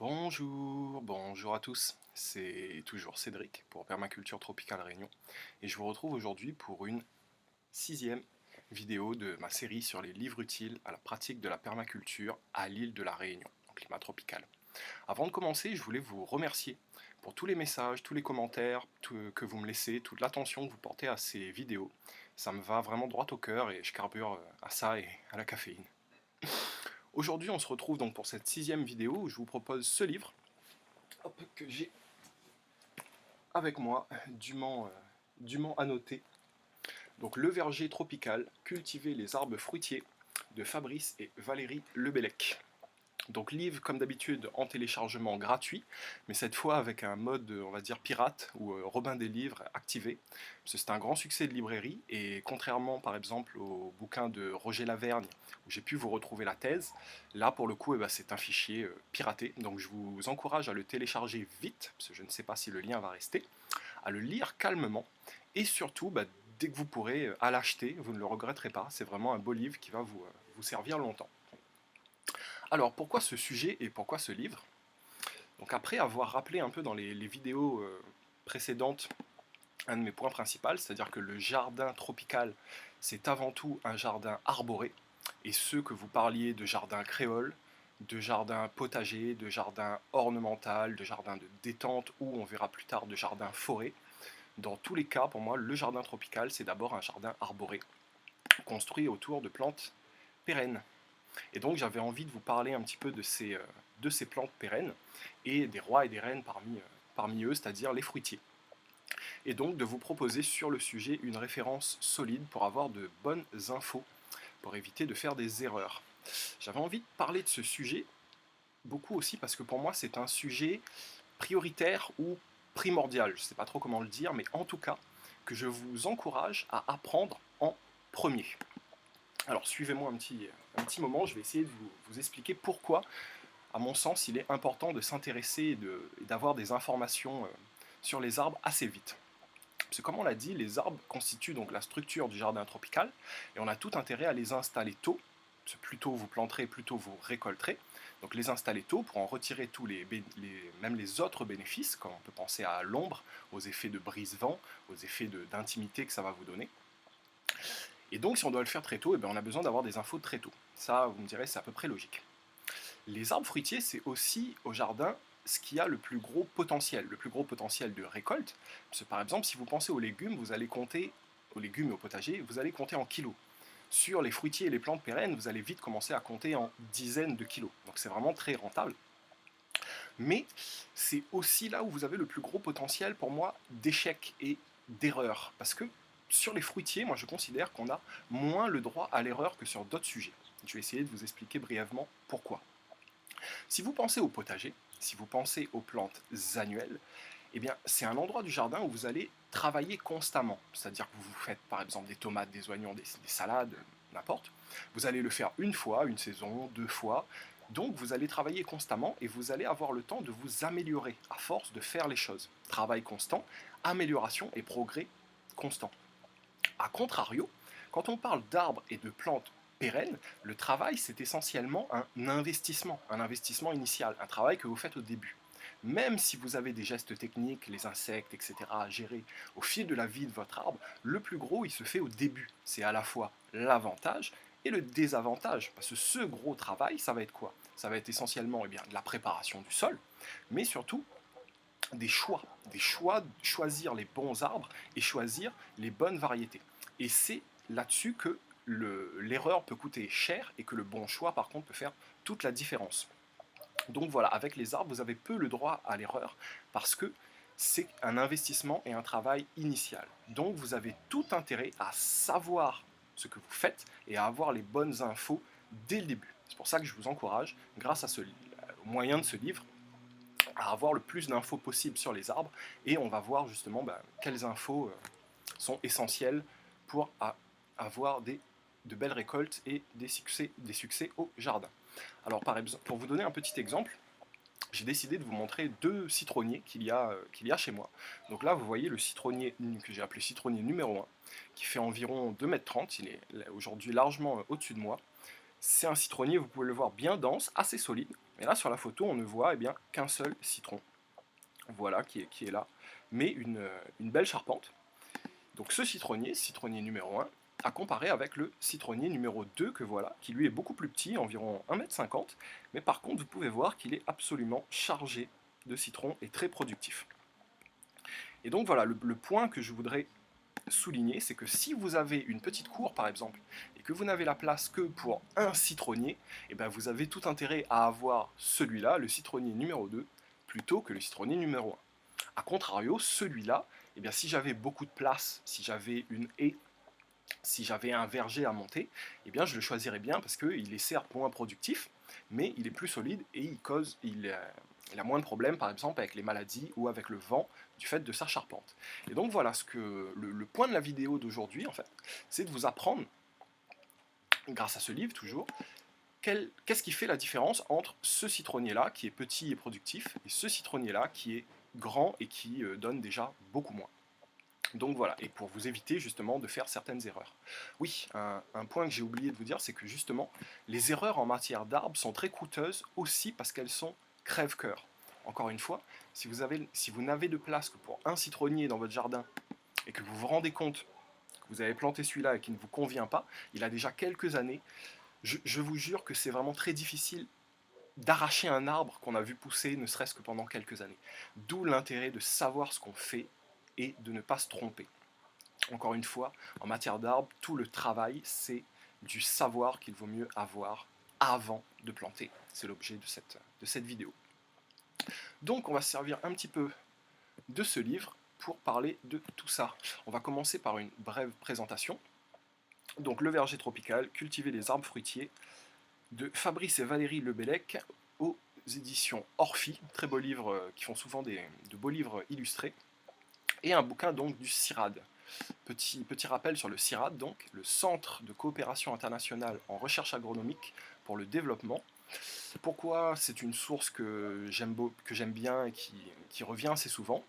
Bonjour à tous, c'est toujours Cédric pour Permaculture Tropicale Réunion et je vous retrouve aujourd'hui pour une sixième vidéo de ma série sur les livres utiles à la pratique de la permaculture à l'île de la Réunion, en climat tropical. Avant de commencer, je voulais vous remercier pour tous les messages, tous les commentaires que vous me laissez, toute l'attention que vous portez à ces vidéos. Ça me va vraiment droit au cœur et je carbure à ça et à la caféine. Aujourd'hui, on se retrouve donc pour cette sixième vidéo où je vous propose ce livre que j'ai avec moi, dûment annoté. Donc Le verger tropical, cultiver les arbres fruitiers de Fabrice et Valérie Lebellec. Donc livre comme d'habitude en téléchargement gratuit, mais cette fois avec un mode on va dire pirate ou Robin des livres activé. Parce que c'est un grand succès de librairie et contrairement par exemple au bouquin de Roger Lavergne où j'ai pu vous retrouver la thèse, là pour le coup c'est un fichier piraté. Donc je vous encourage à le télécharger vite, parce que je ne sais pas si le lien va rester, à le lire calmement et surtout dès que vous pourrez à l'acheter, vous ne le regretterez pas. C'est vraiment un beau livre qui va vous servir longtemps. Alors pourquoi ce sujet et pourquoi ce livre? Donc après avoir rappelé un peu dans les vidéos précédentes un de mes points principaux, c'est-à-dire que le jardin tropical c'est avant tout un jardin arboré, et ce que vous parliez de jardin créole, de jardin potager, de jardin ornemental, de jardin de détente ou on verra plus tard de jardin forêt, dans tous les cas pour moi le jardin tropical c'est d'abord un jardin arboré, construit autour de plantes pérennes. Et donc j'avais envie de vous parler un petit peu de ces plantes pérennes et des rois et des reines parmi eux, c'est-à-dire les fruitiers. Et donc de vous proposer sur le sujet une référence solide pour avoir de bonnes infos, pour éviter de faire des erreurs. J'avais envie de parler de ce sujet beaucoup aussi parce que pour moi c'est un sujet prioritaire ou primordial, je ne sais pas trop comment le dire, mais en tout cas que je vous encourage à apprendre en premier. Alors suivez-moi un petit moment, je vais essayer de vous expliquer pourquoi, à mon sens, il est important de s'intéresser et d'avoir des informations sur les arbres assez vite. Parce que comme on l'a dit, les arbres constituent donc la structure du jardin tropical, et on a tout intérêt à les installer tôt, parce que plus tôt vous planterez, plus tôt vous récolterez. Donc les installer tôt pour en retirer même les autres bénéfices, comme on peut penser à l'ombre, aux effets de brise-vent, aux effets d'intimité que ça va vous donner. Et donc, si on doit le faire très tôt, on a besoin d'avoir des infos très tôt. Ça, vous me direz, c'est à peu près logique. Les arbres fruitiers, c'est aussi au jardin ce qui a le plus gros potentiel de récolte. Parce que, par exemple, si vous pensez aux légumes, vous allez compter, aux légumes et au potager, vous allez compter en kilos. Sur les fruitiers et les plantes pérennes, vous allez vite commencer à compter en dizaines de kilos. Donc c'est vraiment très rentable. Mais c'est aussi là où vous avez le plus gros potentiel pour moi d'échec et d'erreur. Parce que sur les fruitiers, moi je considère qu'on a moins le droit à l'erreur que sur d'autres sujets. Je vais essayer de vous expliquer brièvement pourquoi. Si vous pensez au potager, si vous pensez aux plantes annuelles, c'est un endroit du jardin où vous allez travailler constamment. C'est-à-dire que vous faites par exemple des tomates, des oignons, des salades, n'importe. Vous allez le faire une fois, une saison, deux fois. Donc vous allez travailler constamment et vous allez avoir le temps de vous améliorer à force de faire les choses. Travail constant, amélioration et progrès constant. A contrario, quand on parle d'arbres et de plantes pérennes, le travail c'est essentiellement un investissement initial, un travail que vous faites au début. Même si vous avez des gestes techniques, les insectes, etc. à gérer au fil de la vie de votre arbre, le plus gros il se fait au début. C'est à la fois l'avantage et le désavantage. Parce que ce gros travail, ça va être quoi? Ça va être essentiellement de la préparation du sol, mais surtout des choix, choisir les bons arbres et choisir les bonnes variétés. Et c'est là-dessus que l'erreur peut coûter cher et que le bon choix par contre peut faire toute la différence. Donc voilà, avec les arbres, vous avez peu le droit à l'erreur parce que c'est un investissement et un travail initial. Donc vous avez tout intérêt à savoir ce que vous faites et à avoir les bonnes infos dès le début. C'est pour ça que je vous encourage, grâce au moyen de ce livre, à avoir le plus d'infos possible sur les arbres et on va voir justement quelles infos sont essentielles pour avoir de belles récoltes et des succès au jardin. Alors par exemple, pour vous donner un petit exemple, j'ai décidé de vous montrer deux citronniers qu'il y a chez moi. Donc là, vous voyez le citronnier que j'ai appelé citronnier numéro 1, qui fait environ 2,30 m. Il est aujourd'hui largement au-dessus de moi. C'est un citronnier, vous pouvez le voir, bien dense, assez solide. Et là sur la photo on ne voit qu'un seul citron, voilà, qui est là, mais une belle charpente. Donc ce citronnier numéro 1, à comparer avec le citronnier numéro 2 que voilà, qui lui est beaucoup plus petit, environ 1,50 m, mais par contre vous pouvez voir qu'il est absolument chargé de citron et très productif. Et donc voilà, le point que je voudrais souligner, c'est que si vous avez une petite cour par exemple, et que vous n'avez la place que pour un citronnier, et ben vous avez tout intérêt à avoir celui-là, le citronnier numéro 2, plutôt que le citronnier numéro 1. A contrario, celui-là, eh bien, si j'avais beaucoup de place, si j'avais une haie, si j'avais un verger à monter, eh bien, je le choisirais bien parce qu'il est certes moins productif, mais il est plus solide et il a moins de problèmes, par exemple, avec les maladies ou avec le vent du fait de sa charpente. Et donc voilà, le point de la vidéo d'aujourd'hui, en fait, c'est de vous apprendre, grâce à ce livre toujours, qu'est-ce qui fait la différence entre ce citronnier-là, qui est petit et productif, et ce citronnier-là, qui est grand et qui donne déjà beaucoup moins. Donc voilà, et pour vous éviter justement de faire certaines erreurs. Oui, un point que j'ai oublié de vous dire, c'est que justement, les erreurs en matière d'arbres sont très coûteuses aussi parce qu'elles sont crève-cœur. Encore une fois, si vous n'avez de place que pour un citronnier dans votre jardin et que vous vous rendez compte que vous avez planté celui-là et qu'il ne vous convient pas, il a déjà quelques années, je vous jure que c'est vraiment très difficile d'arracher un arbre qu'on a vu pousser ne serait-ce que pendant quelques années. D'où l'intérêt de savoir ce qu'on fait et de ne pas se tromper. Encore une fois, en matière d'arbres, tout le travail, c'est du savoir qu'il vaut mieux avoir avant de planter. C'est l'objet de cette vidéo. Donc on va se servir un petit peu de ce livre pour parler de tout ça. On va commencer par une brève présentation. Donc le verger tropical, cultiver les arbres fruitiers, de Fabrice et Valérie Lebellec aux éditions Orphy, très beaux livres qui font souvent de beaux livres illustrés, et un bouquin donc du CIRAD. Petit rappel sur le CIRAD, donc, le Centre de coopération internationale en recherche agronomique pour le développement. Pourquoi c'est une source que j'aime bien et qui revient assez souvent?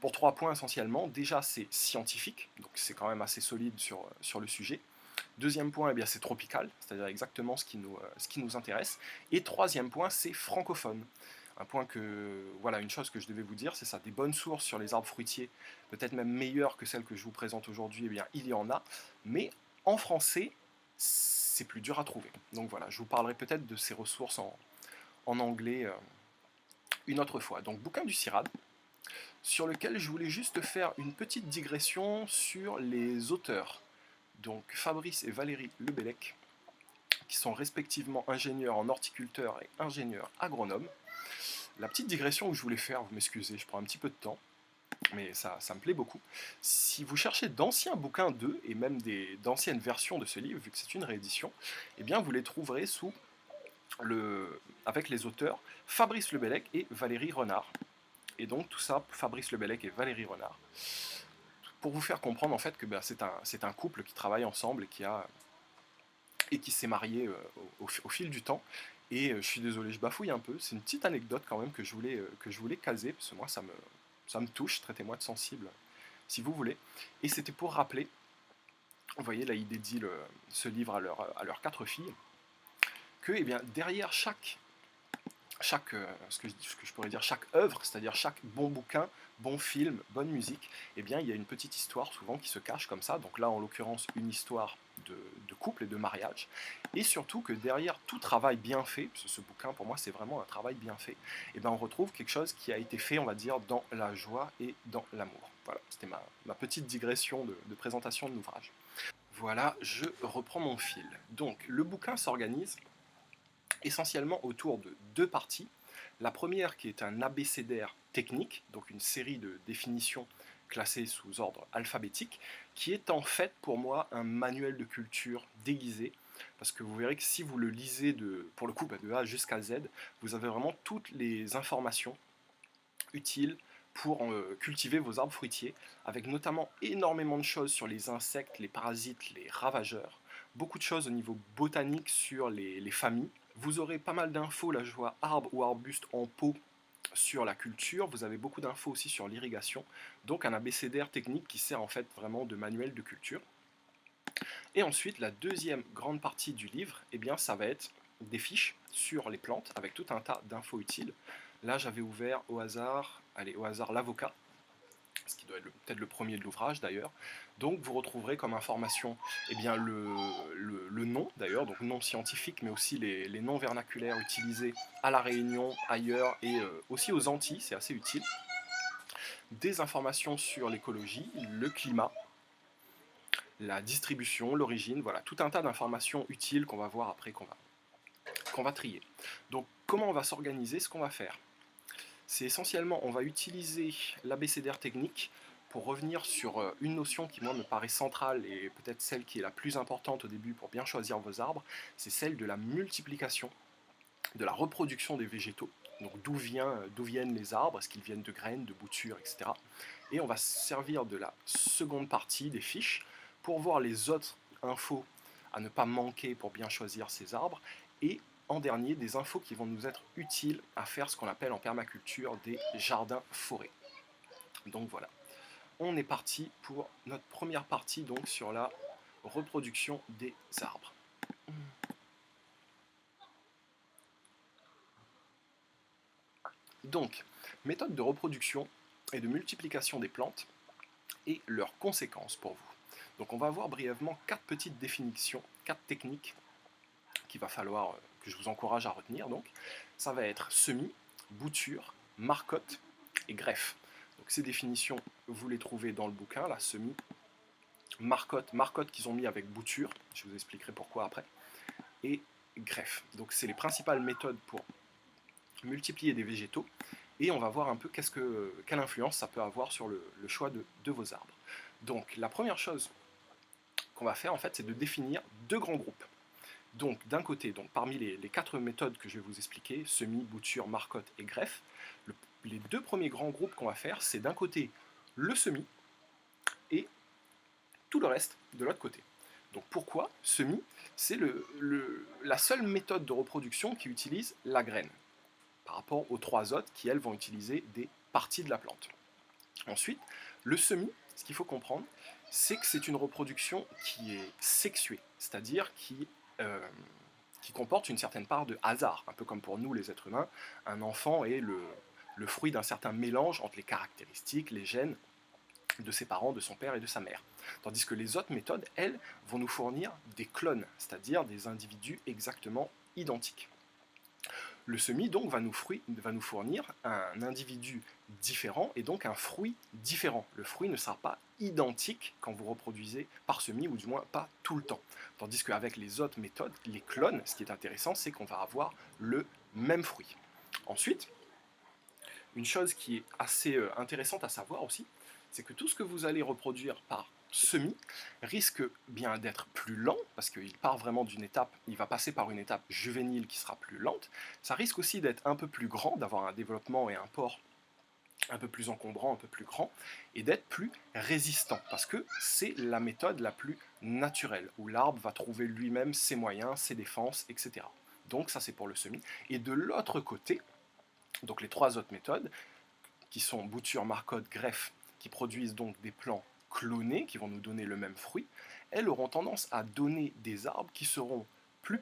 Pour 3 points essentiellement. Déjà, c'est scientifique, donc c'est quand même assez solide sur le sujet. Deuxième point, c'est tropical, c'est-à-dire exactement ce qui nous intéresse. Et troisième point, c'est francophone. Un point voilà, une chose que je devais vous dire, c'est ça, des bonnes sources sur les arbres fruitiers, peut-être même meilleures que celles que je vous présente aujourd'hui, il y en a, mais en français, c'est plus dur à trouver. Donc voilà, je vous parlerai peut-être de ces ressources en anglais une autre fois. Donc bouquin du CIRAD, sur lequel je voulais juste faire une petite digression sur les auteurs. Donc Fabrice et Valérie Lebellec, qui sont respectivement ingénieurs en horticulteur et ingénieurs agronomes. La petite digression que je voulais faire, vous m'excusez, je prends un petit peu de temps, mais ça me plaît beaucoup. Si vous cherchez d'anciens bouquins d'eux, et même d'anciennes versions de ce livre, vu que c'est une réédition, eh bien vous les trouverez avec les auteurs Fabrice Lebellec et Valérie Renard. Et donc tout ça, Fabrice Lebellec et Valérie Renard, pour vous faire comprendre en fait que c'est un couple qui travaille ensemble et qui s'est marié au fil du temps. Et je suis désolé, je bafouille un peu. C'est une petite anecdote quand même que je voulais caser, parce que moi ça me touche, traitez-moi de sensible si vous voulez. Et c'était pour rappeler, vous voyez là ils dédient ce livre à leurs 4 filles, que derrière ce que je pourrais dire, chaque œuvre, c'est-à-dire chaque bon bouquin, bon film, bonne musique, il y a une petite histoire souvent qui se cache comme ça. Donc là, en l'occurrence, une histoire de couple et de mariage. Et surtout que derrière tout travail bien fait, parce que ce bouquin, pour moi, c'est vraiment un travail bien fait, on retrouve quelque chose qui a été fait, on va dire, dans la joie et dans l'amour. Voilà, c'était ma petite digression de présentation de l'ouvrage. Voilà, je reprends mon fil. Donc, le bouquin s'organise essentiellement autour de 2 parties. La première qui est un abécédaire technique, donc une série de définitions classées sous ordre alphabétique, qui est en fait pour moi un manuel de culture déguisé, parce que vous verrez que si vous le lisez pour le coup de A jusqu'à Z, vous avez vraiment toutes les informations utiles pour cultiver vos arbres fruitiers, avec notamment énormément de choses sur les insectes, les parasites, les ravageurs, beaucoup de choses au niveau botanique sur les familles. Vous aurez pas mal d'infos, là je vois arbre ou arbuste en pot sur la culture, vous avez beaucoup d'infos aussi sur l'irrigation, donc un abécédaire technique qui sert en fait vraiment de manuel de culture. Et ensuite, la deuxième grande partie du livre, ça va être des fiches sur les plantes avec tout un tas d'infos utiles. Là, j'avais ouvert au hasard, allez, au hasard l'avocat, ce qui doit être peut-être le premier de l'ouvrage d'ailleurs. Donc vous retrouverez comme information eh bien, le nom d'ailleurs, donc nom scientifique, mais aussi les noms vernaculaires utilisés à La Réunion, ailleurs et aussi aux Antilles, c'est assez utile. Des informations sur l'écologie, le climat, la distribution, l'origine, voilà, tout un tas d'informations utiles qu'on va voir après, qu'on va trier. Donc comment on va s'organiser, ce qu'on va faire, c'est essentiellement, on va utiliser l'abécédaire technique pour revenir sur une notion qui moi me paraît centrale et peut-être celle qui est la plus importante au début pour bien choisir vos arbres, c'est celle de la multiplication, de la reproduction des végétaux. Donc d'où viennent les arbres, est-ce qu'ils viennent de graines, de boutures, etc. Et on va se servir de la seconde partie des fiches pour voir les autres infos à ne pas manquer pour bien choisir ces arbres, et en dernier, des infos qui vont nous être utiles à faire ce qu'on appelle en permaculture des jardins-forêts. Donc voilà, on est parti pour notre première partie donc sur la reproduction des arbres. Donc, méthode de reproduction et de multiplication des plantes et leurs conséquences pour vous. Donc on va voir brièvement 4 petites définitions, 4 techniques qu'il va falloir, que je vous encourage à retenir. Donc ça va être semis, bouture, marcotte et greffe. Donc ces définitions, vous les trouvez dans le bouquin, la semis, marcotte qu'ils ont mis avec bouture, je vous expliquerai pourquoi après, et greffe. Donc c'est les principales méthodes pour multiplier des végétaux, et on va voir un peu quelle influence ça peut avoir sur le choix de vos arbres. Donc la première chose qu'on va faire en fait, c'est de définir 2 grands groupes. Donc d'un côté, donc, parmi les 4 méthodes que je vais vous expliquer, semis, bouture, marcotte et greffe, les 2 premiers grands groupes qu'on va faire, c'est d'un côté le semis et tout le reste de l'autre côté. Donc pourquoi semis? C'est la seule méthode de reproduction qui utilise la graine, par rapport aux 3 autres qui, elles, vont utiliser des parties de la plante. Ensuite, le semis, ce qu'il faut comprendre, c'est que c'est une reproduction qui est sexuée, c'est-à-dire qui comporte une certaine part de hasard, un peu comme pour nous les êtres humains. Un enfant est le fruit d'un certain mélange entre les caractéristiques, les gènes de ses parents, de son père et de sa mère. Tandis que les autres méthodes, elles, vont nous fournir des clones, c'est-à-dire des individus exactement identiques. Le semis donc va nous fournir un individu différent et donc un fruit différent. Le fruit ne sera pas identique quand vous reproduisez par semis, ou du moins pas tout le temps. Tandis qu'avec les autres méthodes, les clones, ce qui est intéressant, c'est qu'on va avoir le même fruit. Ensuite, une chose qui est assez intéressante à savoir aussi, c'est que tout ce que vous allez reproduire par semis risque bien d'être plus lent, parce qu'il part vraiment d'une étape, il va passer par une étape juvénile qui sera plus lente. Ça risque aussi d'être un peu plus grand, d'avoir un développement et un port un peu plus encombrant, un peu plus grand, et d'être plus résistant, parce que c'est la méthode la plus naturelle, où l'arbre va trouver lui-même ses moyens, ses défenses, etc. Donc ça c'est pour le semis. Et de l'autre côté, donc les 3 autres méthodes, qui sont bouture, marcotte, greffe, qui produisent donc des plants clonés, qui vont nous donner le même fruit, elles auront tendance à donner des arbres qui seront plus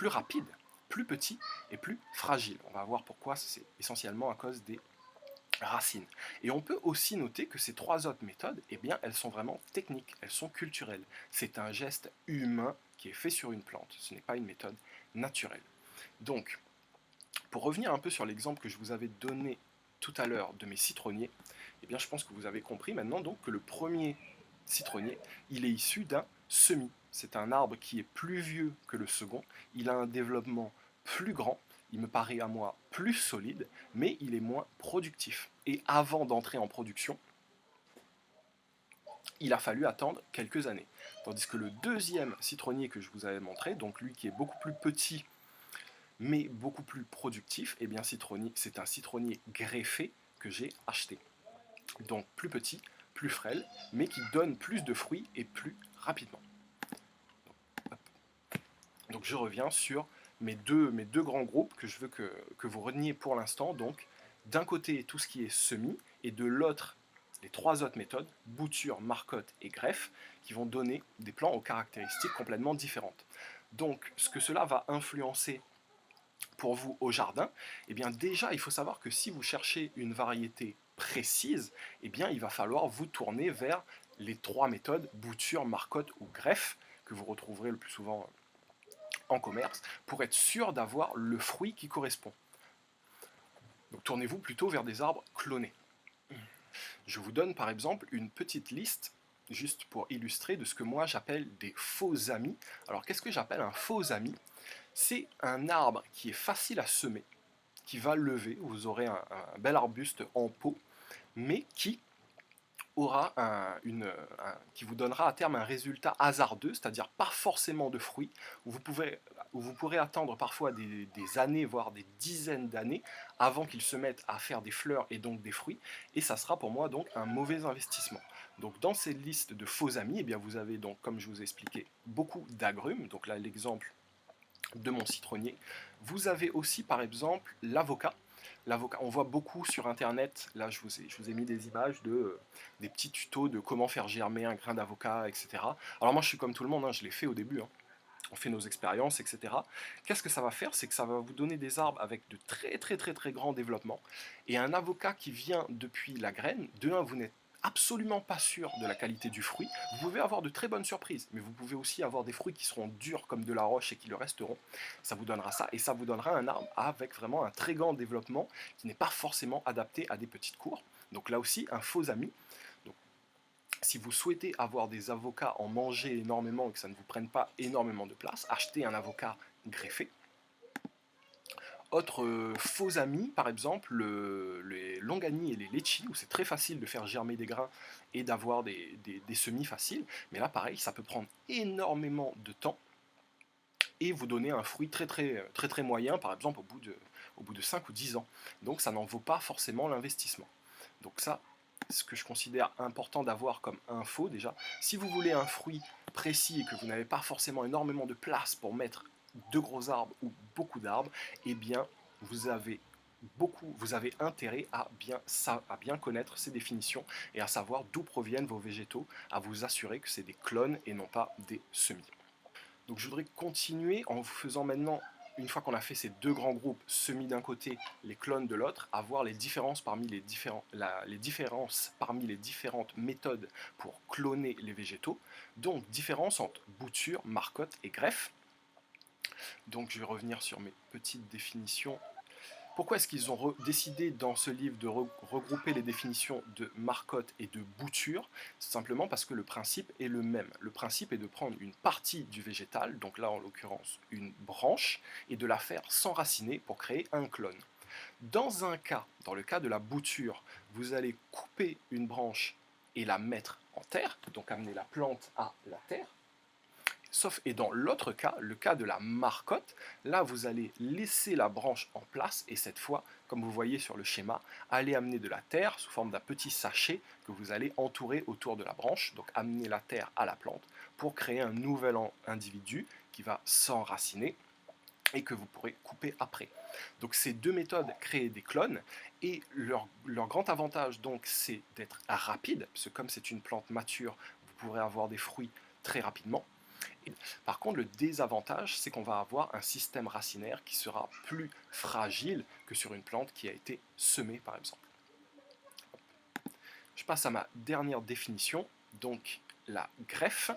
rapides, plus petits et plus fragiles. On va voir pourquoi, c'est essentiellement à cause des racines. Et on peut aussi noter que ces 3 autres méthodes, eh bien, elles sont vraiment techniques, elles sont culturelles. C'est un geste humain qui est fait sur une plante, ce n'est pas une méthode naturelle. Donc, pour revenir un peu sur l'exemple que je vous avais donné tout à l'heure de mes citronniers, eh bien je pense que vous avez compris maintenant donc que le premier citronnier, il est issu d'un semis. C'est un arbre qui est plus vieux que le second, il a un développement plus grand, il me paraît à moi plus solide, mais il est moins productif. Et avant d'entrer en production, il a fallu attendre quelques années. Tandis que le deuxième citronnier que je vous avais montré, donc lui qui est beaucoup plus petit mais beaucoup plus productif, et bien c'est un citronnier greffé que j'ai acheté. Donc plus petit, plus frêle, mais qui donne plus de fruits et plus rapidement. Donc je reviens sur mes deux grands groupes que je veux que vous reteniez pour l'instant. Donc d'un côté tout ce qui est semis, et de l'autre les 3 autres méthodes, bouture, marcotte et greffe, qui vont donner des plants aux caractéristiques complètement différentes. Donc, ce que cela va influencer pour vous au jardin, eh bien déjà, il faut savoir que si vous cherchez une variété précise, eh bien, il va falloir vous tourner vers les 3 méthodes, bouture, marcotte ou greffe, que vous retrouverez le plus souvent en commerce, pour être sûr d'avoir le fruit qui correspond. Donc tournez-vous plutôt vers des arbres clonés. Je vous donne par exemple une petite liste, juste pour illustrer, de ce que moi j'appelle des faux amis. Alors qu'est-ce que j'appelle un faux ami? C'est un arbre qui est facile à semer, qui va lever, vous aurez un bel arbuste en pot, mais qui aura qui vous donnera à terme un résultat hasardeux, c'est-à-dire pas forcément de fruits, où vous pourrez attendre parfois des années, voire des dizaines d'années, avant qu'il se mette à faire des fleurs et donc des fruits, et ça sera pour moi donc un mauvais investissement. Donc dans ces listes de faux amis, eh bien vous avez donc, comme je vous ai expliqué, beaucoup d'agrumes, donc là l'exemple de mon citronnier. Vous avez aussi par exemple l'avocat. L'avocat, on voit beaucoup sur internet, là je vous ai mis des images des petits tutos de comment faire germer un grain d'avocat, etc. Alors moi je suis comme tout le monde, hein, je l'ai fait au début, hein. On fait nos expériences, etc. Qu'est-ce que ça va faire? C'est que ça va vous donner des arbres avec de très grands développements. Et un avocat qui vient depuis la graine, de un, vous n'êtes absolument pas sûr de la qualité du fruit. Vous pouvez avoir de très bonnes surprises, mais vous pouvez aussi avoir des fruits qui seront durs comme de la roche et qui le resteront. Ça vous donnera ça, et ça vous donnera un arbre avec vraiment un très grand développement qui n'est pas forcément adapté à des petites cours. Donc là aussi, un faux ami. Donc, si vous souhaitez avoir des avocats en manger énormément et que ça ne vous prenne pas énormément de place, achetez un avocat greffé. Autre faux amis, par exemple, les longanies et les litchis, où c'est très facile de faire germer des grains et d'avoir des semis faciles. Mais là, pareil, ça peut prendre énormément de temps et vous donner un fruit très moyen, par exemple, au bout de 5 ou 10 ans. Donc ça n'en vaut pas forcément l'investissement. Donc ça, ce que je considère important d'avoir comme info déjà, si vous voulez un fruit précis et que vous n'avez pas forcément énormément de place pour mettre de gros arbres ou beaucoup d'arbres, eh bien vous avez intérêt à bien connaître ces définitions et à savoir d'où proviennent vos végétaux, à vous assurer que c'est des clones et non pas des semis. Donc je voudrais continuer en vous faisant maintenant, une fois qu'on a fait ces deux grands groupes, semis d'un côté, les clones de l'autre, à voir les différences parmi les différentes méthodes pour cloner les végétaux. Donc différence entre bouture, marcotte et greffe. Donc je vais revenir sur mes petites définitions. Pourquoi est-ce qu'ils ont décidé dans ce livre de regrouper les définitions de marcotte et de bouture? C'est simplement parce que le principe est le même. Le principe est de prendre une partie du végétal, donc là en l'occurrence une branche, et de la faire s'enraciner pour créer un clone. Dans le cas de la bouture, vous allez couper une branche et la mettre en terre, donc amener la plante à la terre. Et dans l'autre cas, le cas de la marcotte, là vous allez laisser la branche en place et cette fois, comme vous voyez sur le schéma, allez amener de la terre sous forme d'un petit sachet que vous allez entourer autour de la branche, donc amener la terre à la plante pour créer un nouvel individu qui va s'enraciner et que vous pourrez couper après. Donc ces deux méthodes créent des clones et leur grand avantage donc c'est d'être rapide, parce que comme c'est une plante mature, vous pourrez avoir des fruits très rapidement. Par contre, le désavantage, c'est qu'on va avoir un système racinaire qui sera plus fragile que sur une plante qui a été semée, par exemple. Je passe à ma dernière définition, donc la greffe.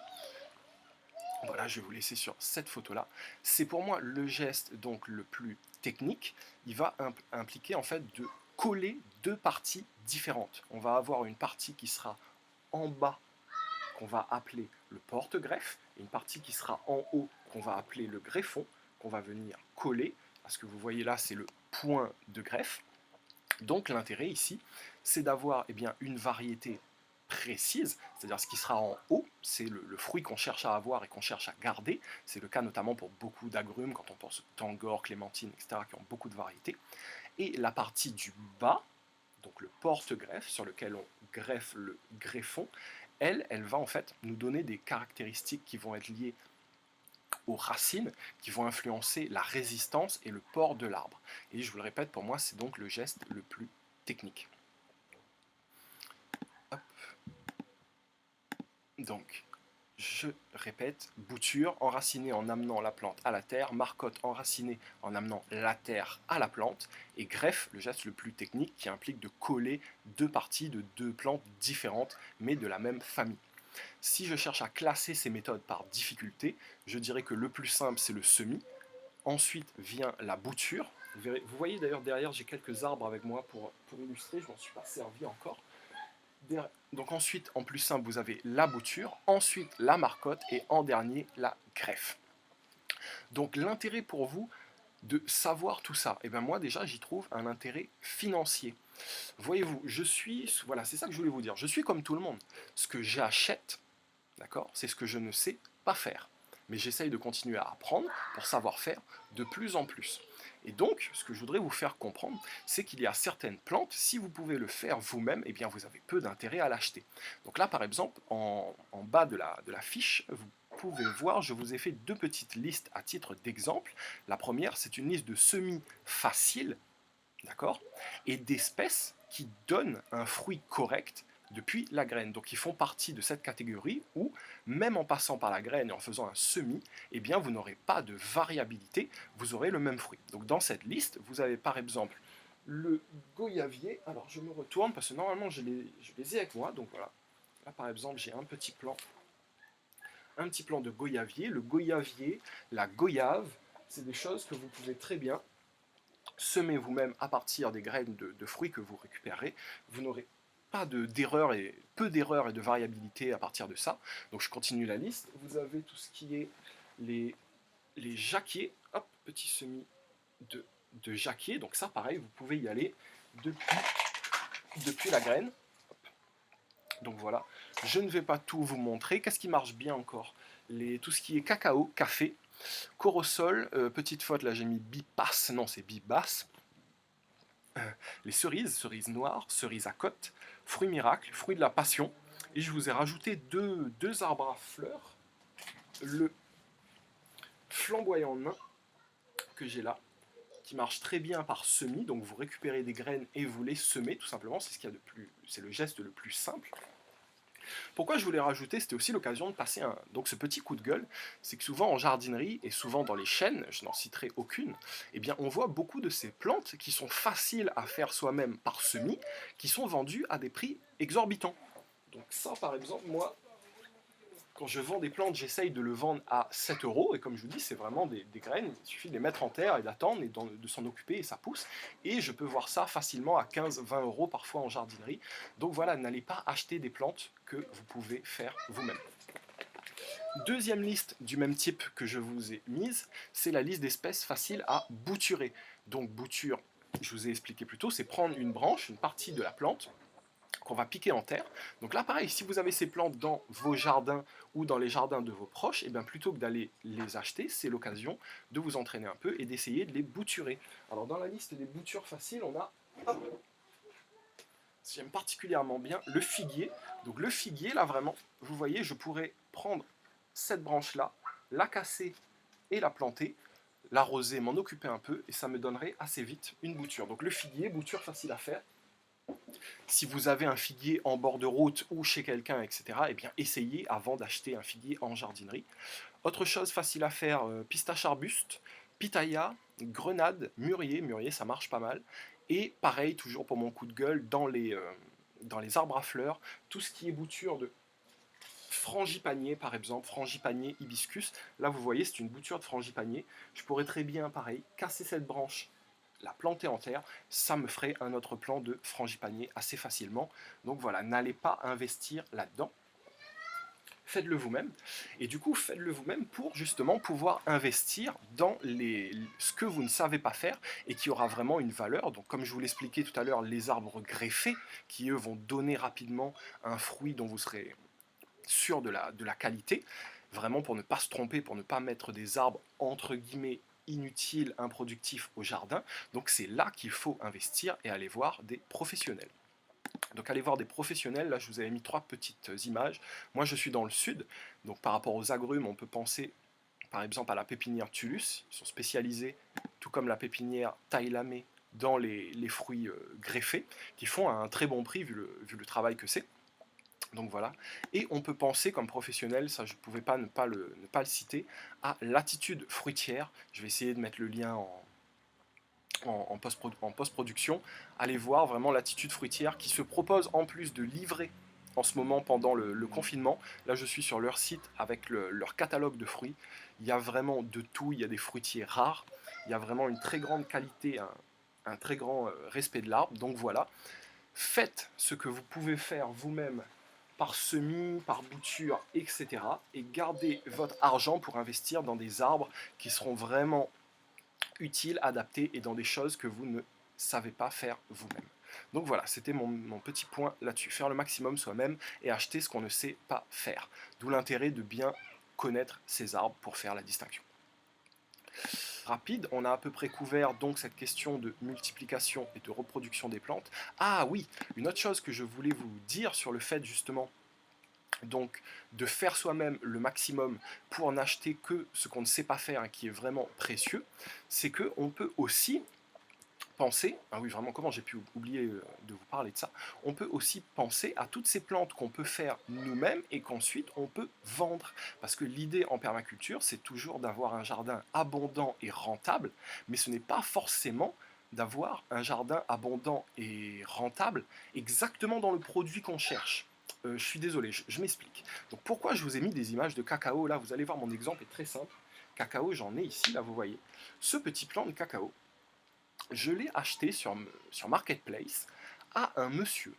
Voilà, je vais vous laisser sur cette photo-là. C'est pour moi le geste donc le plus technique. Il va impliquer en fait de coller deux parties différentes. On va avoir une partie qui sera en bas qu'on va appeler le porte-greffe, et une partie qui sera en haut qu'on va appeler le greffon, qu'on va venir coller. Ce que vous voyez là, c'est le point de greffe. Donc l'intérêt ici, c'est d'avoir une variété précise, c'est-à-dire ce qui sera en haut, c'est le fruit qu'on cherche à avoir et qu'on cherche à garder. C'est le cas notamment pour beaucoup d'agrumes, quand on pense aux tangor, clémentine, etc., qui ont beaucoup de variétés. Et la partie du bas, donc le porte-greffe, sur lequel on greffe le greffon, elle va en fait nous donner des caractéristiques qui vont être liées aux racines, qui vont influencer la résistance et le port de l'arbre. Et je vous le répète, pour moi, c'est donc le geste le plus technique. Hop. Donc, je répète, bouture, enraciné en amenant la plante à la terre, marcotte enracinée en amenant la terre à la plante, et greffe, le geste le plus technique qui implique de coller deux parties de deux plantes différentes, mais de la même famille. Si je cherche à classer ces méthodes par difficulté, je dirais que le plus simple c'est le semis, ensuite vient la bouture. Vous voyez d'ailleurs derrière j'ai quelques arbres avec moi pour illustrer, je m'en suis pas servi encore. Donc ensuite, en plus simple, vous avez la bouture, ensuite la marcotte et en dernier la greffe. Donc l'intérêt pour vous de savoir tout ça, et bien moi déjà j'y trouve un intérêt financier. Voyez-vous, voilà, c'est ça que je voulais vous dire, je suis comme tout le monde. Ce que j'achète, d'accord, c'est ce que je ne sais pas faire. Mais j'essaye de continuer à apprendre pour savoir faire de plus en plus. Et donc, ce que je voudrais vous faire comprendre, c'est qu'il y a certaines plantes, si vous pouvez le faire vous-même, eh bien vous avez peu d'intérêt à l'acheter. Donc là, par exemple, en bas de la fiche, vous pouvez voir, je vous ai fait deux petites listes à titre d'exemple. La première, c'est une liste de semis faciles, d'accord, et d'espèces qui donnent un fruit correct depuis la graine. Donc ils font partie de cette catégorie où, même en passant par la graine et en faisant un semis, eh bien vous n'aurez pas de variabilité, vous aurez le même fruit. Donc dans cette liste, vous avez par exemple le goyavier. Alors je me retourne parce que normalement je les ai avec moi. Donc voilà, là par exemple j'ai un petit plan de goyavier. Le goyavier, la goyave, c'est des choses que vous pouvez très bien semer vous-même à partir des graines de fruits que vous récupérez. Vous n'aurez pas d'erreur et peu d'erreurs et de variabilité à partir de ça. Donc je continue la liste. Vous avez tout ce qui est les jacquiers. Hop, petit semis de jacquier. Donc ça, pareil, vous pouvez y aller depuis la graine. Donc voilà, je ne vais pas tout vous montrer. Qu'est-ce qui marche bien encore? Tout ce qui est cacao, café, corosol, petite faute, là j'ai mis bipasse, non c'est bibasse. Les cerises noires, cerises à côte, fruits miracles, fruits de la passion. Et je vous ai rajouté deux arbres à fleurs. Le flamboyant nain que j'ai là, qui marche très bien par semis. Donc vous récupérez des graines et vous les semez tout simplement. C'est ce qu'il y a de plus, c'est le geste le plus simple. Pourquoi je voulais rajouter, c'était aussi l'occasion de passer donc ce petit coup de gueule, c'est que souvent en jardinerie et souvent dans les chênes, je n'en citerai aucune, eh bien on voit beaucoup de ces plantes qui sont faciles à faire soi-même par semis, qui sont vendues à des prix exorbitants. Donc ça par exemple, moi, quand je vends des plantes, j'essaye de le vendre à 7 euros. Et comme je vous dis, c'est vraiment des graines. Il suffit de les mettre en terre et d'attendre et de s'en occuper et ça pousse. Et je peux voir ça facilement à 15-20 euros parfois en jardinerie. Donc voilà, n'allez pas acheter des plantes que vous pouvez faire vous-même. Deuxième liste du même type que je vous ai mise, c'est la liste d'espèces faciles à bouturer. Donc bouture, je vous ai expliqué plus tôt, c'est prendre une branche, une partie de la plante, qu'on va piquer en terre. Donc là, pareil, si vous avez ces plantes dans vos jardins ou dans les jardins de vos proches, et bien plutôt que d'aller les acheter, c'est l'occasion de vous entraîner un peu et d'essayer de les bouturer. Alors dans la liste des boutures faciles, on a, j'aime particulièrement bien le figuier. Donc le figuier, là vraiment, vous voyez, je pourrais prendre cette branche-là, la casser et la planter, l'arroser, m'en occuper un peu, et ça me donnerait assez vite une bouture. Donc le figuier, bouture facile à faire. Si vous avez un figuier en bord de route ou chez quelqu'un, etc., eh bien essayez avant d'acheter un figuier en jardinerie. Autre chose facile à faire, pistache arbuste, pitaya, grenade, mûrier, mûrier ça marche pas mal. Et pareil, toujours pour mon coup de gueule, dans les arbres à fleurs, tout ce qui est bouture de frangipanier par exemple, frangipanier hibiscus, là vous voyez c'est une bouture de frangipanier, je pourrais très bien pareil casser cette branche, la planter en terre, ça me ferait un autre plan de frangipanier assez facilement. Donc voilà, n'allez pas investir là-dedans. Faites-le vous-même. Et du coup, faites-le vous-même pour justement pouvoir investir dans ce que vous ne savez pas faire et qui aura vraiment une valeur. Donc comme je vous l'expliquais tout à l'heure, les arbres greffés, qui eux vont donner rapidement un fruit dont vous serez sûr de la qualité, vraiment pour ne pas se tromper, pour ne pas mettre des arbres entre guillemets inutiles, improductifs au jardin. Donc c'est là qu'il faut investir et aller voir des professionnels. Donc allez voir des professionnels, là je vous avais mis trois petites images. Moi je suis dans le sud, donc par rapport aux agrumes, on peut penser par exemple à la pépinière Tulus, ils sont spécialisés, tout comme la pépinière Tailamé, dans les fruits greffés, qui font un très bon prix vu le travail que c'est. Donc voilà, et on peut penser comme professionnel, ça je ne pouvais pas ne pas le citer, à l'attitude fruitière. Je vais essayer de mettre le lien en post-production. Allez voir vraiment l'attitude fruitière qui se propose en plus de livrer en ce moment pendant le confinement. Là je suis sur leur site avec leur catalogue de fruits. Il y a vraiment de tout, il y a des fruitiers rares, il y a vraiment une très grande qualité, un très grand respect de l'arbre. Donc voilà, faites ce que vous pouvez faire vous-même par semis, par bouture, etc. Et gardez votre argent pour investir dans des arbres qui seront vraiment utiles, adaptés et dans des choses que vous ne savez pas faire vous-même. Donc voilà, c'était mon petit point là-dessus. Faire le maximum soi-même et acheter ce qu'on ne sait pas faire. D'où l'intérêt de bien connaître ces arbres pour faire la distinction. Rapide, on a à peu près couvert donc cette question de multiplication et de reproduction des plantes. Ah oui, une autre chose que je voulais vous dire sur le fait justement donc de faire soi-même le maximum pour n'acheter que ce qu'on ne sait pas faire et qui est vraiment précieux, c'est qu'on peut aussi penser, ah oui vraiment comment j'ai pu oublier de vous parler de ça, on peut aussi penser à toutes ces plantes qu'on peut faire nous-mêmes et qu'ensuite on peut vendre. Parce que l'idée en permaculture, c'est toujours d'avoir un jardin abondant et rentable, mais ce n'est pas forcément d'avoir un jardin abondant et rentable exactement dans le produit qu'on cherche. Je suis désolé, je m'explique. Donc pourquoi je vous ai mis des images de cacao là? Vous allez voir, mon exemple est très simple. Cacao, j'en ai ici, là vous voyez. Ce petit plant de cacao, je l'ai acheté sur Marketplace à un monsieur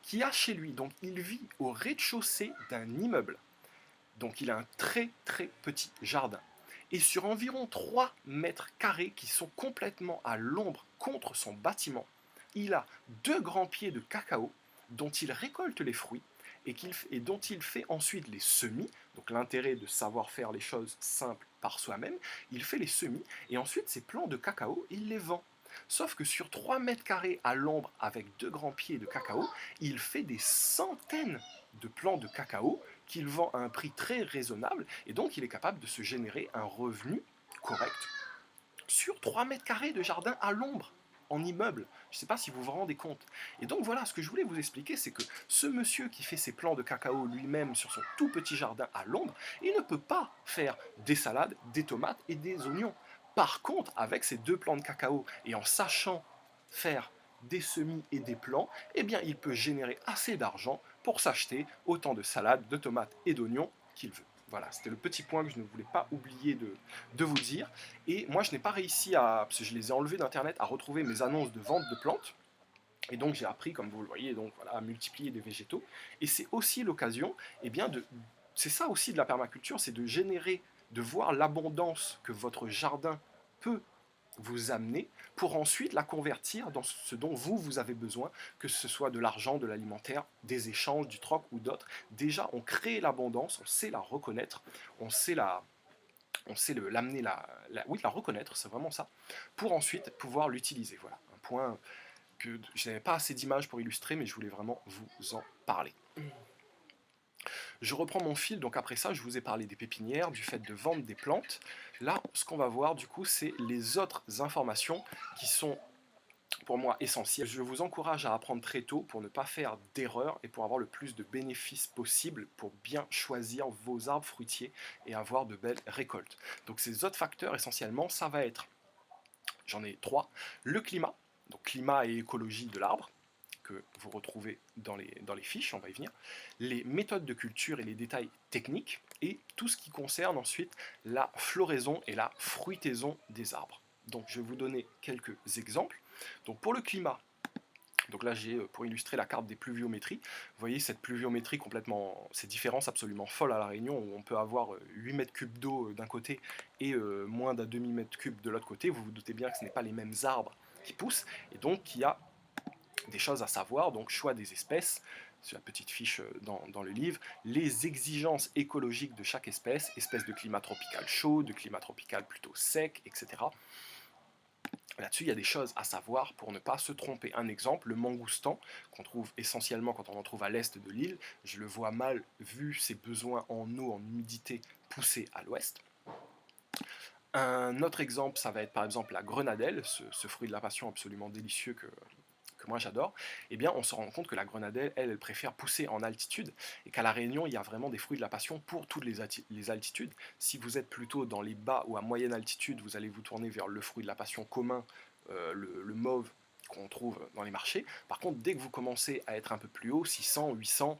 qui a chez lui, donc il vit au rez-de-chaussée d'un immeuble. Donc il a un très très petit jardin. Et sur environ 3 mètres carrés qui sont complètement à l'ombre contre son bâtiment, il a 2 grands pieds de cacao dont il récolte les fruits et dont il fait ensuite les semis. Donc l'intérêt de savoir faire les choses simples par soi-même, il fait les semis et ensuite ces plants de cacao, il les vend. Sauf que sur 3 mètres carrés à l'ombre avec 2 grands pieds de cacao, il fait des centaines de plants de cacao qu'il vend à un prix très raisonnable et donc il est capable de se générer un revenu correct sur 3 mètres carrés de jardin à l'ombre en immeuble. Je ne sais pas si vous vous rendez compte. Et donc voilà, ce que je voulais vous expliquer, c'est que ce monsieur qui fait ses plants de cacao lui-même sur son tout petit jardin à l'ombre, il ne peut pas faire des salades, des tomates et des oignons. Par contre, avec ces 2 plants de cacao et en sachant faire des semis et des plants, eh bien il peut générer assez d'argent pour s'acheter autant de salades, de tomates et d'oignons qu'il veut. Voilà, c'était le petit point que je ne voulais pas oublier de vous dire. Et moi, je n'ai pas réussi à, parce que je les ai enlevés d'internet, à retrouver mes annonces de vente de plantes. Et donc j'ai appris, comme vous le voyez, donc voilà, à multiplier des végétaux. Et c'est aussi l'occasion, eh bien, c'est ça aussi de la permaculture, c'est de générer, de voir l'abondance que votre jardin peut vous amener pour ensuite la convertir dans ce dont vous avez besoin, que ce soit de l'argent, de l'alimentaire, des échanges, du troc ou d'autres. Déjà, on crée l'abondance, on sait la reconnaître, on sait l'amener, oui, la reconnaître, c'est vraiment ça, pour ensuite pouvoir l'utiliser. Voilà, un point que je n'avais pas assez d'images pour illustrer, mais je voulais vraiment vous en parler. Je reprends mon fil, donc après ça, je vous ai parlé des pépinières, du fait de vendre des plantes. Là, ce qu'on va voir, du coup, c'est les autres informations qui sont pour moi essentielles. Je vous encourage à apprendre très tôt pour ne pas faire d'erreurs et pour avoir le plus de bénéfices possible pour bien choisir vos arbres fruitiers et avoir de belles récoltes. Donc ces autres facteurs, essentiellement, ça va être, j'en ai 3, le climat, donc climat et écologie de l'arbre, que vous retrouvez dans les fiches, on va y venir, les méthodes de culture et les détails techniques, et tout ce qui concerne ensuite la floraison et la fruitaison des arbres. Donc je vais vous donner quelques exemples. Donc pour le climat, donc là j'ai pour illustrer la carte des pluviométries, vous voyez cette pluviométrie complètement, ces différences absolument folles à La Réunion, où on peut avoir 8 mètres cubes d'eau d'un côté et moins d'un demi-mètre cube de l'autre côté. Vous vous doutez bien que ce n'est pas les mêmes arbres qui poussent, et donc il y a des choses à savoir, donc choix des espèces, c'est la petite fiche dans le livre, les exigences écologiques de chaque espèce, espèce de climat tropical chaud, de climat tropical plutôt sec, etc. Là-dessus, il y a des choses à savoir pour ne pas se tromper. Un exemple, le mangoustan, qu'on trouve essentiellement quand on en trouve à l'est de l'île, je le vois mal vu ses besoins en eau, en humidité, pousser à l'ouest. Un autre exemple, ça va être par exemple la grenadelle, ce fruit de la passion absolument délicieux que que moi j'adore, eh bien on se rend compte que la grenadelle, elle préfère pousser en altitude, et qu'à La Réunion, il y a vraiment des fruits de la passion pour toutes les altitudes. Si vous êtes plutôt dans les bas ou à moyenne altitude, vous allez vous tourner vers le fruit de la passion commun, le mauve qu'on trouve dans les marchés. Par contre, dès que vous commencez à être un peu plus haut, 600, 800,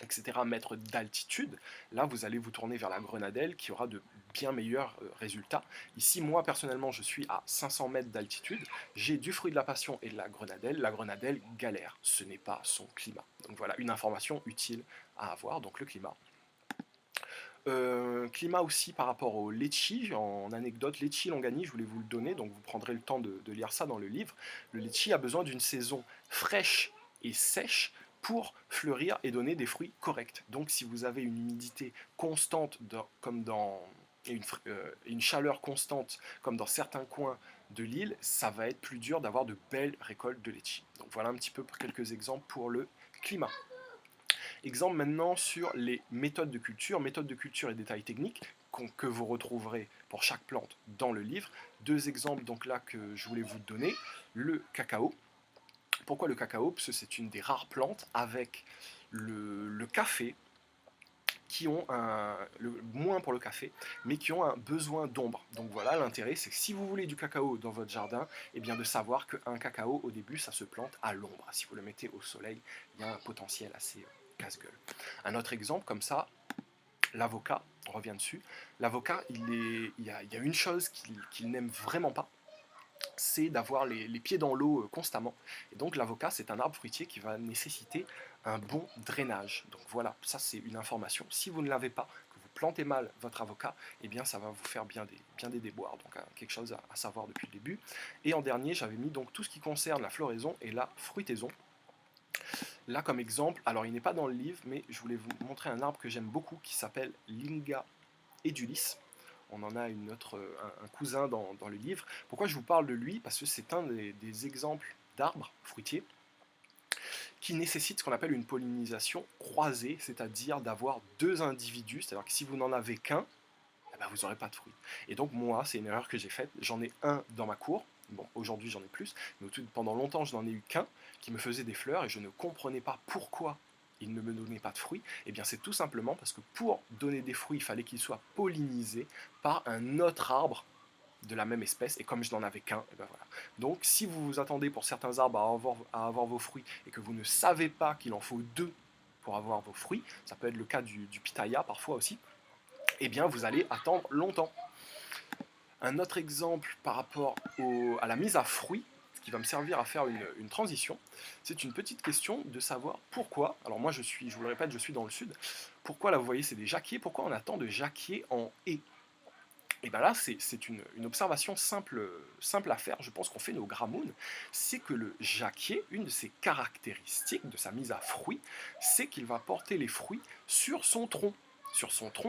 etc., mètres d'altitude, là vous allez vous tourner vers la grenadelle qui aura de bien meilleurs résultats. Ici, moi personnellement, je suis à 500 mètres d'altitude, j'ai du fruit de la passion et de la grenadelle galère, ce n'est pas son climat. Donc voilà, une information utile à avoir, donc le climat. Climat aussi par rapport au litchi, en anecdote, litchi longani, je voulais vous le donner, donc vous prendrez le temps de lire ça dans le livre. Le litchi a besoin d'une saison fraîche et sèche pour fleurir et donner des fruits corrects. Donc si vous avez une humidité constante, comme dans une chaleur constante, comme dans certains coins de l'île, ça va être plus dur d'avoir de belles récoltes de litchi. Donc voilà un petit peu pour quelques exemples pour le climat. Exemple maintenant sur les méthodes de culture et détails techniques que vous retrouverez pour chaque plante dans le livre. Deux exemples donc là que je voulais vous donner. Le cacao. Pourquoi le cacao? Parce que c'est une des rares plantes avec le café qui ont moins pour le café, mais qui ont un besoin d'ombre. Donc voilà, l'intérêt, c'est que si vous voulez du cacao dans votre jardin, eh bien de savoir qu'un cacao, au début, ça se plante à l'ombre. Si vous le mettez au soleil, il y a un potentiel assez casse-gueule. Un autre exemple, comme ça, l'avocat, on revient dessus. L'avocat, il y a une chose qu'il n'aime vraiment pas, c'est d'avoir les pieds dans l'eau constamment. Et donc l'avocat, c'est un arbre fruitier qui va nécessiter un bon drainage. Donc voilà, ça c'est une information. Si vous ne l'avez pas, que vous plantez mal votre avocat, eh bien ça va vous faire bien des déboires. Donc quelque chose à savoir depuis le début. Et en dernier, j'avais mis donc tout ce qui concerne la floraison et la fruitaison. Là comme exemple, alors il n'est pas dans le livre, mais je voulais vous montrer un arbre que j'aime beaucoup qui s'appelle l'Inga edulis. On en a un cousin dans le livre. Pourquoi je vous parle de lui? Parce que c'est un des exemples d'arbres fruitiers qui nécessite ce qu'on appelle une pollinisation croisée, c'est-à-dire d'avoir deux individus, c'est-à-dire que si vous n'en avez qu'un, eh ben vous n'aurez pas de fruits. Et donc moi, c'est une erreur que j'ai faite, j'en ai un dans ma cour, bon aujourd'hui j'en ai plus, mais pendant longtemps je n'en ai eu qu'un qui me faisait des fleurs et je ne comprenais pas pourquoi il ne me donnait pas de fruits. Et bien c'est tout simplement parce que pour donner des fruits, il fallait qu'il soit pollinisé par un autre arbre de la même espèce, et comme je n'en avais qu'un, et ben voilà. Donc si vous vous attendez pour certains arbres à avoir vos fruits et que vous ne savez pas qu'il en faut deux pour avoir vos fruits, ça peut être le cas du pitaya parfois aussi, eh bien vous allez attendre longtemps. Un autre exemple par rapport à la mise à fruit, ce qui va me servir à faire une transition, c'est une petite question de savoir pourquoi, alors moi je vous le répète, je suis dans le sud, pourquoi là vous voyez c'est des jacquiers, pourquoi on a tant de jacquiers en haie? Et bien là, c'est une observation simple à faire, je pense qu'on fait nos grammones, c'est que le jacquier, une de ses caractéristiques de sa mise à fruit, c'est qu'il va porter les fruits sur son tronc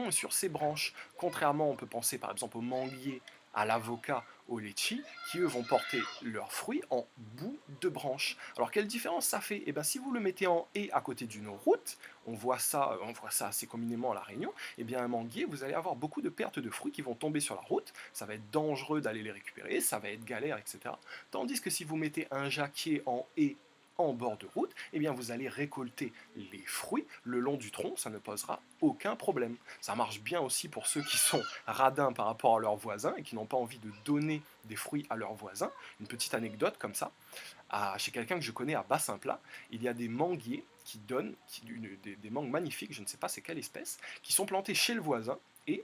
et sur ses branches. Contrairement, on peut penser par exemple au manguier, à l'avocat, au litchi, qui eux vont porter leurs fruits en bout de branche. Alors quelle différence ça fait? Et bien si vous le mettez en haie à côté d'une route, on voit ça assez communément à La Réunion, et bien un manguier, vous allez avoir beaucoup de pertes de fruits qui vont tomber sur la route, ça va être dangereux d'aller les récupérer, ça va être galère, etc. Tandis que si vous mettez un jacquier en haie en bord de route, eh bien vous allez récolter les fruits le long du tronc, ça ne posera aucun problème. Ça marche bien aussi pour ceux qui sont radins par rapport à leurs voisins et qui n'ont pas envie de donner des fruits à leurs voisins. Une petite anecdote comme ça, chez quelqu'un que je connais à Bassin-Plat, il y a des manguiers qui donnent des mangues magnifiques, je ne sais pas c'est quelle espèce, qui sont plantés chez le voisin et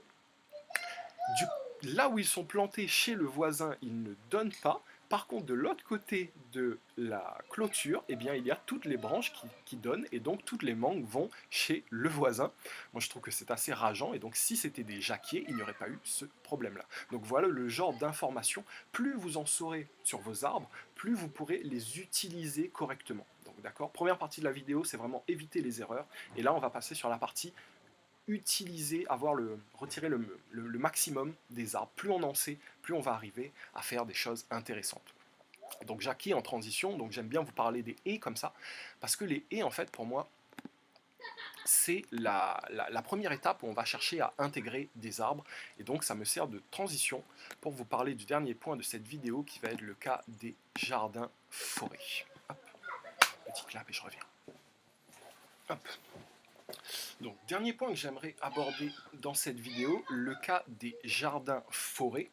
là où ils sont plantés chez le voisin, ils ne donnent pas. Par contre, de l'autre côté de la clôture, eh bien, il y a toutes les branches qui donnent, et donc toutes les mangues vont chez le voisin. Moi, je trouve que c'est assez rageant, et donc si c'était des jacquiers, il n'y aurait pas eu ce problème-là. Donc voilà le genre d'informations. Plus vous en saurez sur vos arbres, plus vous pourrez les utiliser correctement. Donc d'accord, première partie de la vidéo, c'est vraiment éviter les erreurs, et là, on va passer sur la partie retirer le maximum des arbres. Plus on en sait, plus on va arriver à faire des choses intéressantes. Donc Jackie en transition, donc j'aime bien vous parler des haies comme ça, parce que les haies en fait pour moi, c'est la première étape où on va chercher à intégrer des arbres, et donc ça me sert de transition pour vous parler du dernier point de cette vidéo qui va être le cas des jardins forêts. Hop. Petit clap et je reviens. Hop. Donc, dernier point que j'aimerais aborder dans cette vidéo, le cas des jardins-forêts.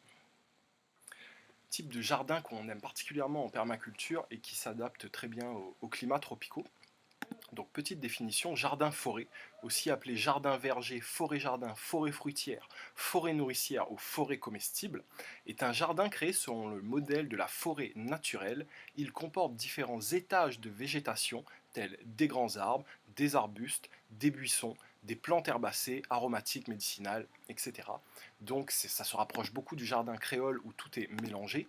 Type de jardin qu'on aime particulièrement en permaculture et qui s'adapte très bien aux climats tropicaux. Donc petite définition, jardin-forêt, aussi appelé jardin-verger, forêt-jardin, forêt fruitière, forêt nourricière ou forêt comestible, est un jardin créé selon le modèle de la forêt naturelle. Il comporte différents étages de végétation tels des grands arbres, des arbustes, des buissons, des plantes herbacées, aromatiques, médicinales, etc. Donc ça se rapproche beaucoup du jardin créole où tout est mélangé.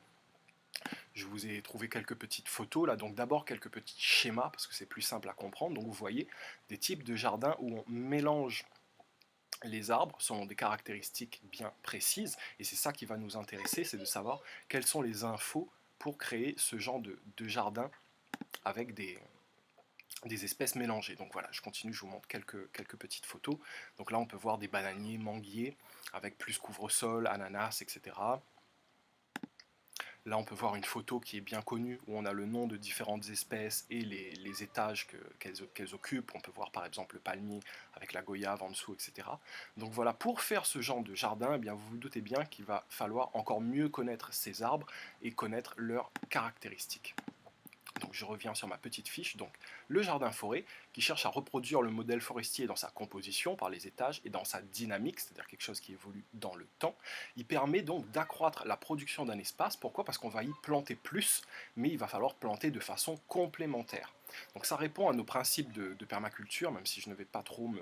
Je vous ai trouvé quelques petites photos là, donc d'abord quelques petits schémas parce que c'est plus simple à comprendre. Donc vous voyez des types de jardins où on mélange les arbres selon des caractéristiques bien précises et c'est ça qui va nous intéresser, c'est de savoir quelles sont les infos pour créer ce genre de jardin avec des espèces mélangées. Donc voilà, je continue, je vous montre quelques petites photos. Donc là on peut voir des bananiers, manguiers avec plus couvre-sol, ananas, etc. Là, on peut voir une photo qui est bien connue, où on a le nom de différentes espèces et les étages qu'elles occupent. On peut voir par exemple le palmier avec la goyave en dessous, etc. Donc voilà, pour faire ce genre de jardin, eh bien, vous vous doutez bien qu'il va falloir encore mieux connaître ces arbres et connaître leurs caractéristiques. Donc je reviens sur ma petite fiche. Donc le jardin forêt qui cherche à reproduire le modèle forestier dans sa composition par les étages et dans sa dynamique, c'est-à-dire quelque chose qui évolue dans le temps. Il permet donc d'accroître la production d'un espace. Pourquoi? Parce qu'on va y planter plus, mais il va falloir planter de façon complémentaire. Donc ça répond à nos principes de permaculture, même si je ne vais pas trop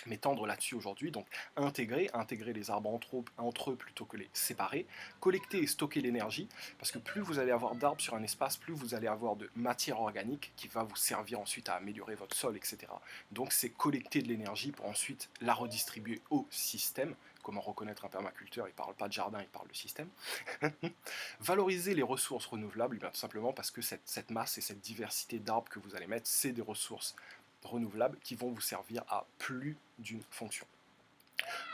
m'étendre là-dessus aujourd'hui. Donc intégrer les arbres entre eux plutôt que les séparer, collecter et stocker l'énergie, parce que plus vous allez avoir d'arbres sur un espace, plus vous allez avoir de matière organique qui va vous servir ensuite à améliorer votre sol, etc. Donc c'est collecter de l'énergie pour ensuite la redistribuer au système. Comment reconnaître un permaculteur? Il ne parle pas de jardin, il parle de système. Valoriser les ressources renouvelables, bien, tout simplement parce que cette masse et cette diversité d'arbres que vous allez mettre, c'est des ressources renouvelables qui vont vous servir à plus d'une fonction.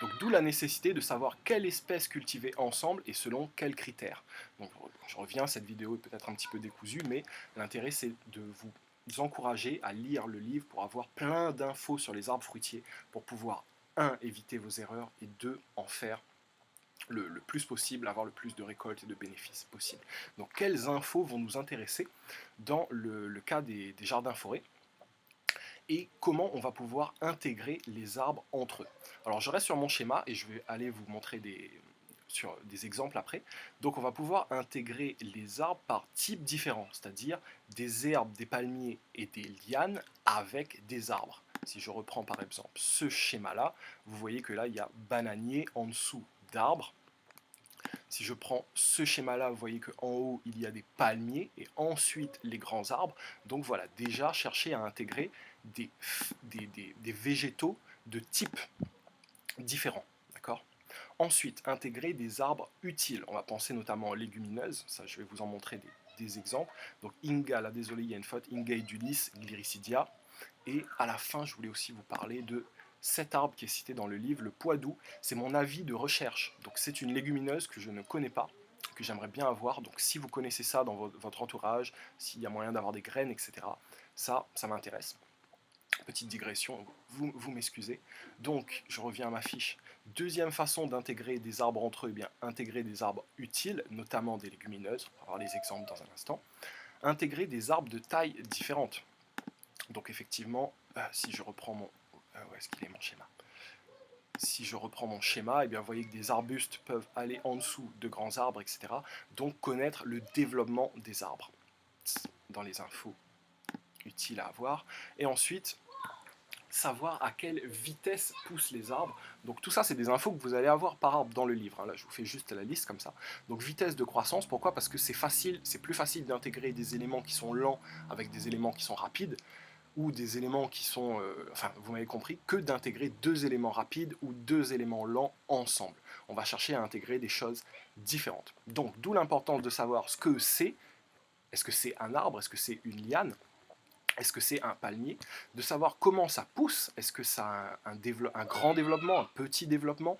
Donc d'où la nécessité de savoir quelle espèce cultiver ensemble et selon quels critères. Donc je reviens, cette vidéo est peut-être un petit peu décousue, mais l'intérêt c'est de vous encourager à lire le livre pour avoir plein d'infos sur les arbres fruitiers, pour pouvoir, un, éviter vos erreurs et deux, en faire le plus possible, avoir le plus de récoltes et de bénéfices possible. Donc quelles infos vont nous intéresser dans le cas des jardins-forêts et comment on va pouvoir intégrer les arbres entre eux. Alors je reste sur mon schéma et je vais aller vous montrer sur des exemples après. Donc on va pouvoir intégrer les arbres par type différent, c'est-à-dire des herbes, des palmiers et des lianes avec des arbres. Si je reprends par exemple ce schéma-là, vous voyez que là il y a bananier en dessous d'arbres. Si je prends ce schéma-là, vous voyez qu'en haut, il y a des palmiers et ensuite les grands arbres. Donc voilà, déjà chercher à intégrer des végétaux de type différents. D'accord. Ensuite, intégrer des arbres utiles. On va penser notamment aux légumineuses. Ça, je vais vous en montrer des exemples. Donc Inga, là désolé, il y a une faute, Inga edulis, Gliricidia. Et à la fin, je voulais aussi vous parler de cet arbre qui est cité dans le livre, le poidoux. C'est mon avis de recherche. Donc c'est une légumineuse que je ne connais pas, que j'aimerais bien avoir. Donc si vous connaissez ça dans votre entourage, s'il y a moyen d'avoir des graines, etc., ça m'intéresse. Petite digression, vous m'excusez. Donc, je reviens à ma fiche. Deuxième façon d'intégrer des arbres entre eux, eh bien, intégrer des arbres utiles, notamment des légumineuses. On va voir les exemples dans un instant. Intégrer des arbres de taille différente. Donc, effectivement, si je reprends mon... où est-ce qu'il est mon schéma? Si je reprends mon schéma, eh bien, vous voyez que des arbustes peuvent aller en dessous de grands arbres, etc. Donc, connaître le développement des arbres dans les infos utiles à avoir. Et ensuite, savoir à quelle vitesse poussent les arbres. Donc tout ça, c'est des infos que vous allez avoir par arbre dans le livre. Là, je vous fais juste la liste comme ça. Donc vitesse de croissance, pourquoi? Parce que c'est facile, c'est plus facile d'intégrer des éléments qui sont lents avec des éléments qui sont rapides, ou des éléments qui sont, enfin, vous m'avez compris, que d'intégrer deux éléments rapides ou deux éléments lents ensemble. On va chercher à intégrer des choses différentes. Donc, d'où l'importance de savoir ce que c'est. Est-ce que c'est un arbre? Est-ce que c'est une liane? Est-ce que c'est un palmier? De savoir comment ça pousse. Est-ce que ça a un grand développement, un petit développement?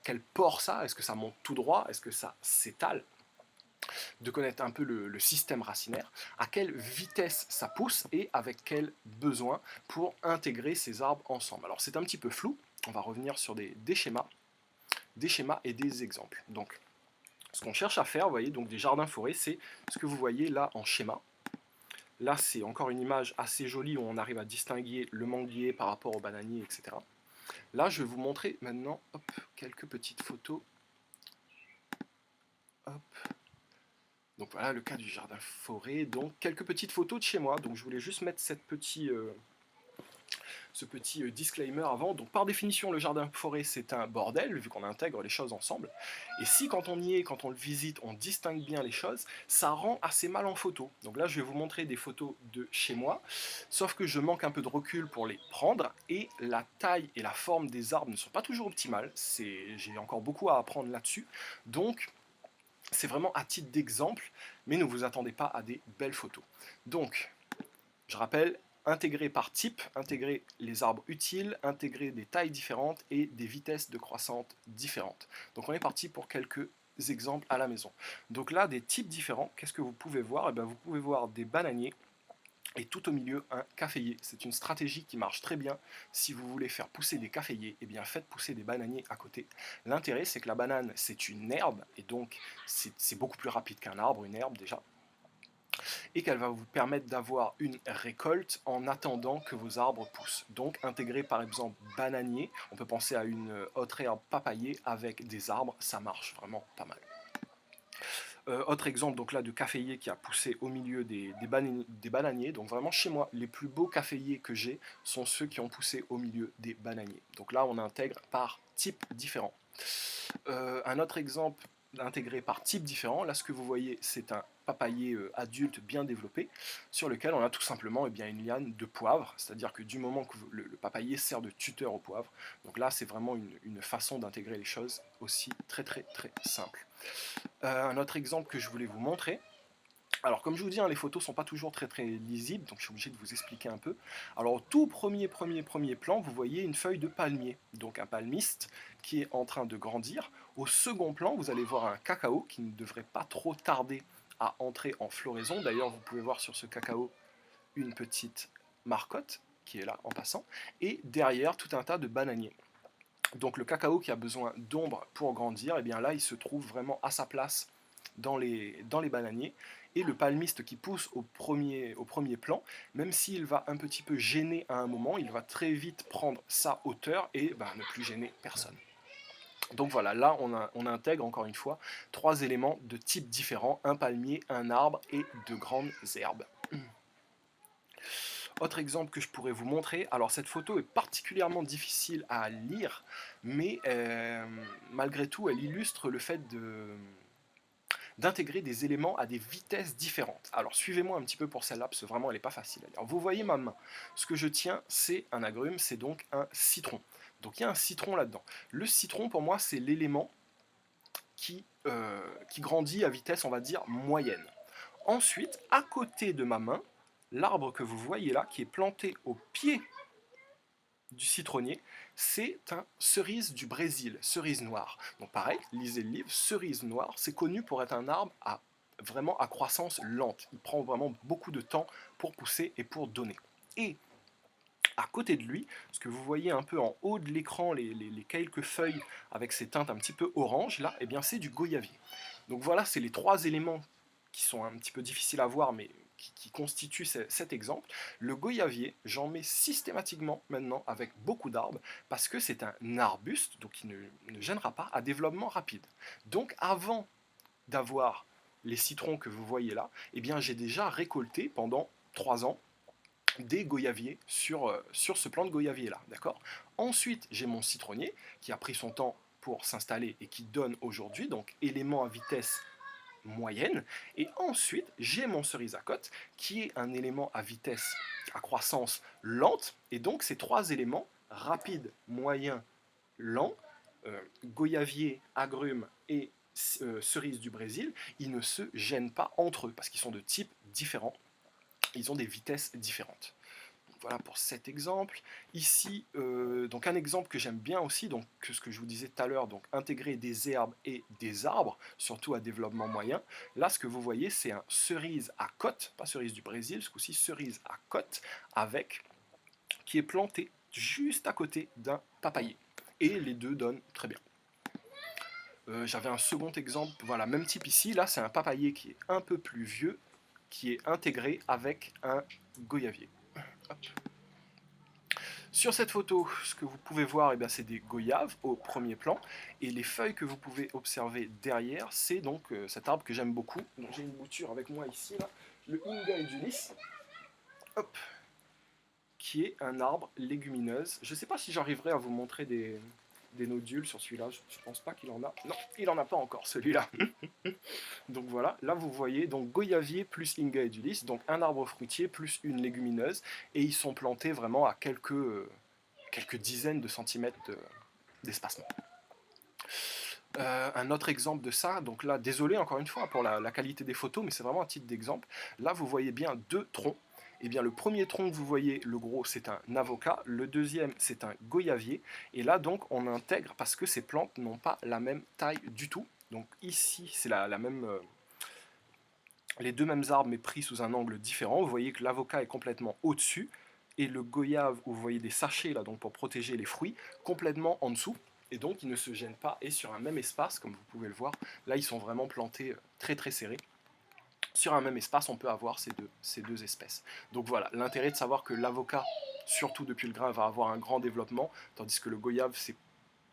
Quel port ça? Est-ce que ça monte tout droit? Est-ce que ça s'étale? de connaître un peu le système racinaire, à quelle vitesse ça pousse et avec quel besoin pour intégrer ces arbres ensemble. Alors c'est un petit peu flou, on va revenir sur des schémas et des exemples. Donc ce qu'on cherche à faire, vous voyez, donc des jardins-forêts, c'est ce que vous voyez là en schéma. Là, c'est encore une image assez jolie où on arrive à distinguer le manguier par rapport au bananier, etc. Là, je vais vous montrer maintenant hop, quelques petites photos. Hop. Donc voilà le cas du jardin-forêt. Donc quelques petites photos de chez moi. Donc je voulais juste mettre ce petit disclaimer avant. Donc par définition, le jardin-forêt, c'est un bordel, vu qu'on intègre les choses ensemble. Et si quand on y est, quand on le visite, on distingue bien les choses, ça rend assez mal en photo. Donc là, je vais vous montrer des photos de chez moi, sauf que je manque un peu de recul pour les prendre, et la taille et la forme des arbres ne sont pas toujours optimales. J'ai encore beaucoup à apprendre là-dessus. Donc, c'est vraiment à titre d'exemple, mais ne vous attendez pas à des belles photos. Donc, je rappelle, intégrer par type, intégrer les arbres utiles, intégrer des tailles différentes et des vitesses de croissance différentes. Donc on est parti pour quelques exemples à la maison. Donc là, des types différents, qu'est-ce que vous pouvez voir? Eh bien, vous pouvez voir des bananiers et tout au milieu un caféier. C'est une stratégie qui marche très bien. Si vous voulez faire pousser des caféiers, eh bien faites pousser des bananiers à côté. L'intérêt, c'est que la banane, c'est une herbe, et donc c'est beaucoup plus rapide qu'un arbre, une herbe déjà, et qu'elle va vous permettre d'avoir une récolte en attendant que vos arbres poussent. Donc intégrer par exemple bananier, on peut penser à une autre herbe papayer avec des arbres, ça marche vraiment pas mal. Autre exemple donc là de caféier qui a poussé au milieu des bananiers. Donc vraiment chez moi, les plus beaux caféiers que j'ai sont ceux qui ont poussé au milieu des bananiers. Donc là on intègre par type différent. Un autre exemple intégré par type différent, là ce que vous voyez c'est un papayer adulte bien développé sur lequel on a tout simplement une liane de poivre, c'est-à-dire que du moment que le papayer sert de tuteur au poivre, donc là c'est vraiment une façon d'intégrer les choses aussi très très très simple. Un autre exemple que je voulais vous montrer, alors comme je vous dis, hein, les photos sont pas toujours très très lisibles, donc je suis obligé de vous expliquer un peu. Alors au tout premier plan, vous voyez une feuille de palmier, donc un palmiste qui est en train de grandir. Au second plan, vous allez voir un cacao qui ne devrait pas trop tarder à entrer en floraison. D'ailleurs, vous pouvez voir sur ce cacao une petite marcotte qui est là en passant, et derrière tout un tas de bananiers. Donc le cacao qui a besoin d'ombre pour grandir, et bien là il se trouve vraiment à sa place dans les bananiers, et le palmiste qui pousse au premier plan, même s'il va un petit peu gêner à un moment, il va très vite prendre sa hauteur et ne plus gêner personne. Donc voilà, là on intègre encore une fois trois éléments de type différents, un palmier, un arbre et de grandes herbes. Autre exemple que je pourrais vous montrer, alors cette photo est particulièrement difficile à lire, mais malgré tout elle illustre le fait d'intégrer des éléments à des vitesses différentes. Alors suivez-moi un petit peu pour celle-là, parce que vraiment elle n'est pas facile à lire. Vous voyez ma main, ce que je tiens c'est un agrume, c'est donc un citron. Donc il y a un citron là-dedans. Le citron pour moi c'est l'élément qui grandit à vitesse on va dire moyenne. Ensuite, à côté de ma main, l'arbre que vous voyez là, qui est planté au pied du citronnier, c'est un cerise du Brésil, cerise noire. Donc pareil, lisez le livre, cerise noire, c'est connu pour être un arbre vraiment à croissance lente. Il prend vraiment beaucoup de temps pour pousser et pour donner. Et à côté de lui, ce que vous voyez un peu en haut de l'écran, les quelques feuilles avec ces teintes un petit peu orange, là, eh bien c'est du goyavier. Donc voilà, c'est les trois éléments qui sont un petit peu difficiles à voir, mais qui constituent cet exemple. Le goyavier, j'en mets systématiquement maintenant avec beaucoup d'arbres, parce que c'est un arbuste, donc il ne gênera pas, à développement rapide. Donc avant d'avoir les citrons que vous voyez là, eh bien j'ai déjà récolté pendant 3 ans des goyaviers sur ce plant de goyavier là, d'accord. Ensuite, j'ai mon citronnier qui a pris son temps pour s'installer et qui donne aujourd'hui, donc élément à vitesse moyenne. Et ensuite, j'ai mon cerise à côte qui est un élément à vitesse, à croissance lente. Et donc, ces trois éléments, rapide, moyen, lent, goyavier, agrumes et cerise du Brésil, ils ne se gênent pas entre eux parce qu'ils sont de types différents. Ils ont des vitesses différentes. voilà pour cet exemple. Ici, donc un exemple que j'aime bien aussi, donc ce que je vous disais tout à l'heure, donc intégrer des herbes et des arbres, surtout à développement moyen. Là, ce que vous voyez, c'est un cerise à côte, pas cerise du Brésil, ce coup-ci cerise à côte, qui est planté juste à côté d'un papayer. Et les deux donnent très bien. J'avais un second exemple, voilà, même type ici. Là, c'est un papayer qui est un peu plus vieux, qui est intégré avec un goyavier. Hop. Sur cette photo, ce que vous pouvez voir, eh c'est des goyaves au premier plan, et les feuilles que vous pouvez observer derrière, c'est donc cet arbre que j'aime beaucoup. J'ai une bouture avec moi ici, là, le Inga edulis, hop, qui est un arbre légumineuse. Je ne sais pas si j'arriverai à vous montrer des nodules sur celui-là, je ne pense pas qu'il en a. Non, il n'en a pas encore celui-là. Donc voilà, là vous voyez donc goyavier plus Inga edulis, donc un arbre fruitier plus une légumineuse, et ils sont plantés vraiment à quelques dizaines de centimètres d'espacement. Un autre exemple de ça, donc là, désolé encore une fois pour la qualité des photos, mais c'est vraiment un titre d'exemple. Là, vous voyez bien deux troncs. Et bien, le premier tronc que vous voyez, le gros, c'est un avocat. Le deuxième, c'est un goyavier. Et là, donc, on intègre parce que ces plantes n'ont pas la même taille du tout. Donc ici, c'est la même, les deux mêmes arbres, mais pris sous un angle différent. Vous voyez que l'avocat est complètement au-dessus. Et le goyave, où vous voyez des sachets là, donc pour protéger les fruits, complètement en dessous. Et donc, ils ne se gênent pas. Et sur un même espace, comme vous pouvez le voir, là, ils sont vraiment plantés très très serrés. Sur un même espace, on peut avoir ces deux espèces. Donc voilà, l'intérêt de savoir que l'avocat, surtout depuis le grain, va avoir un grand développement, tandis que le goyave, c'est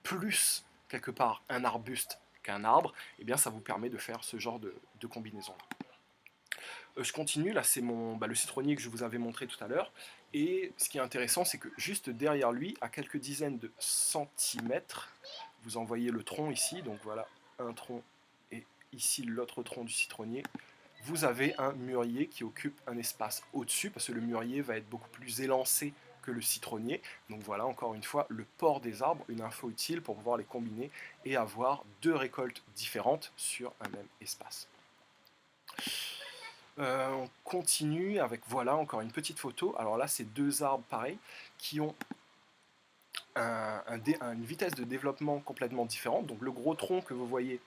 plus, quelque part, un arbuste qu'un arbre, et bien ça vous permet de faire ce genre de combinaison-là. Je continue, là c'est le citronnier que je vous avais montré tout à l'heure, et ce qui est intéressant, c'est que juste derrière lui, à quelques dizaines de centimètres, vous en voyez le tronc ici, donc voilà, un tronc, et ici l'autre tronc du citronnier, vous avez un mûrier qui occupe un espace au-dessus, parce que le mûrier va être beaucoup plus élancé que le citronnier. Donc voilà, encore une fois, le port des arbres, une info utile pour pouvoir les combiner et avoir deux récoltes différentes sur un même espace. On continue avec, voilà, encore une petite photo. Alors là, c'est deux arbres pareils qui ont une vitesse de développement complètement différente. Donc le gros tronc que vous voyez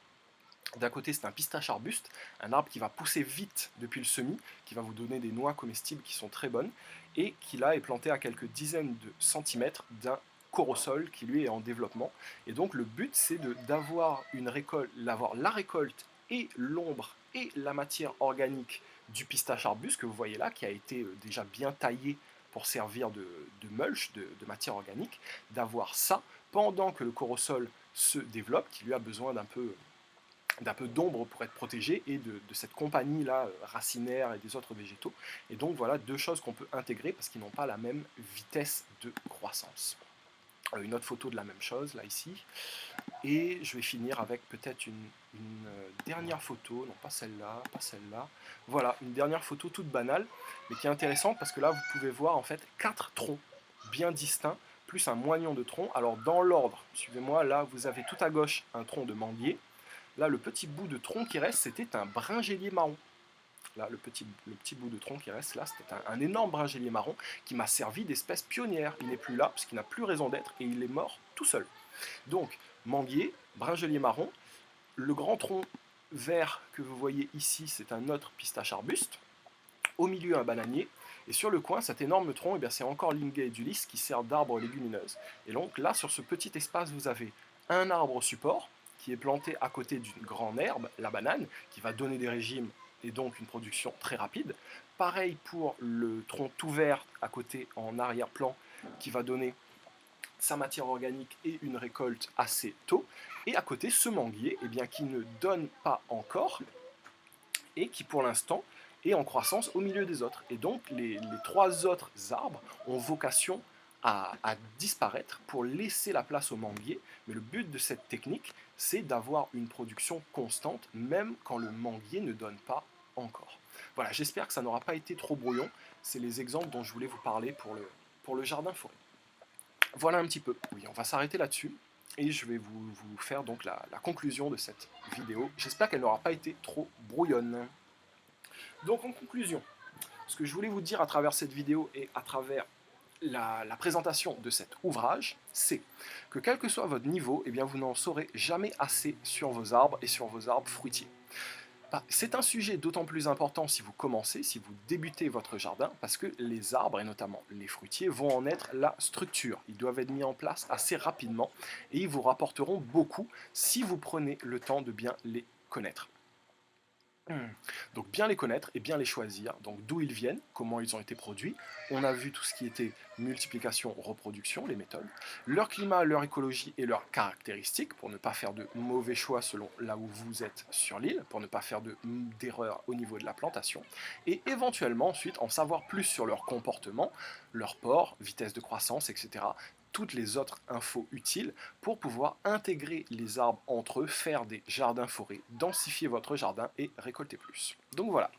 d'un côté, c'est un pistache arbuste, un arbre qui va pousser vite depuis le semis, qui va vous donner des noix comestibles qui sont très bonnes, et qui là est planté à quelques dizaines de centimètres d'un corosol qui lui est en développement. Et donc le but, c'est d'avoir la récolte et l'ombre et la matière organique du pistache arbuste que vous voyez là, qui a été déjà bien taillé pour servir de mulch, de matière organique, d'avoir ça pendant que le corosol se développe, qui lui a besoin d'un peu d'ombre pour être protégé, et de cette compagnie là racinaire et des autres végétaux. Et donc voilà deux choses qu'on peut intégrer parce qu'ils n'ont pas la même vitesse de croissance. Une autre photo de la même chose là ici, et je vais finir avec peut-être une dernière photo, non pas celle-là, pas celle-là, voilà, une dernière photo toute banale mais qui est intéressante parce que là vous pouvez voir en fait 4 troncs bien distincts plus un moignon de tronc. Alors dans l'ordre, suivez-moi, là vous avez tout à gauche un tronc de manguier. Là, le petit bout de tronc qui reste, c'était un bringélier marron. Là, le petit bout de tronc qui reste là, c'était un énorme bringélier marron qui m'a servi d'espèce pionnière. Il n'est plus là, parce qu'il n'a plus raison d'être, et il est mort tout seul. Donc, manguier, bringélier marron. Le grand tronc vert que vous voyez ici, c'est un autre pistache arbuste. Au milieu, un bananier. Et sur le coin, cet énorme tronc, c'est encore l'Inga edulis qui sert d'arbre légumineuse. Et donc là, sur ce petit espace, vous avez un arbre support, qui est planté à côté d'une grande herbe, la banane, qui va donner des régimes et donc une production très rapide. Pareil pour le tronc tout vert à côté en arrière-plan, qui va donner sa matière organique et une récolte assez tôt. Et à côté, ce manguier, qui ne donne pas encore et qui pour l'instant est en croissance au milieu des autres. Et donc les trois autres arbres ont vocation à disparaître pour laisser la place au manguier. Mais le but de cette technique, c'est d'avoir une production constante, même quand le manguier ne donne pas encore. Voilà, j'espère que ça n'aura pas été trop brouillon. C'est les exemples dont je voulais vous parler pour le jardin forêt. Voilà un petit peu. Oui, on va s'arrêter là-dessus. Et je vais vous faire donc la conclusion de cette vidéo. J'espère qu'elle n'aura pas été trop brouillonne. Donc en conclusion, ce que je voulais vous dire à travers cette vidéo et à travers la présentation de cet ouvrage, c'est que quel que soit votre niveau, eh bien vous n'en saurez jamais assez sur vos arbres et sur vos arbres fruitiers. C'est un sujet d'autant plus important si vous commencez, si vous débutez votre jardin, parce que les arbres, et notamment les fruitiers, vont en être la structure. Ils doivent être mis en place assez rapidement et ils vous rapporteront beaucoup si vous prenez le temps de bien les connaître. Donc bien les connaître et bien les choisir, donc d'où ils viennent, comment ils ont été produits. On a vu tout ce qui était multiplication, reproduction, les méthodes, leur climat, leur écologie et leurs caractéristiques, pour ne pas faire de mauvais choix selon là où vous êtes sur l'île, pour ne pas faire d'erreurs au niveau de la plantation, et éventuellement ensuite en savoir plus sur leur comportement, leur port, vitesse de croissance, etc. Toutes les autres infos utiles pour pouvoir intégrer les arbres entre eux, faire des jardins-forêts, densifier votre jardin et récolter plus. Donc voilà,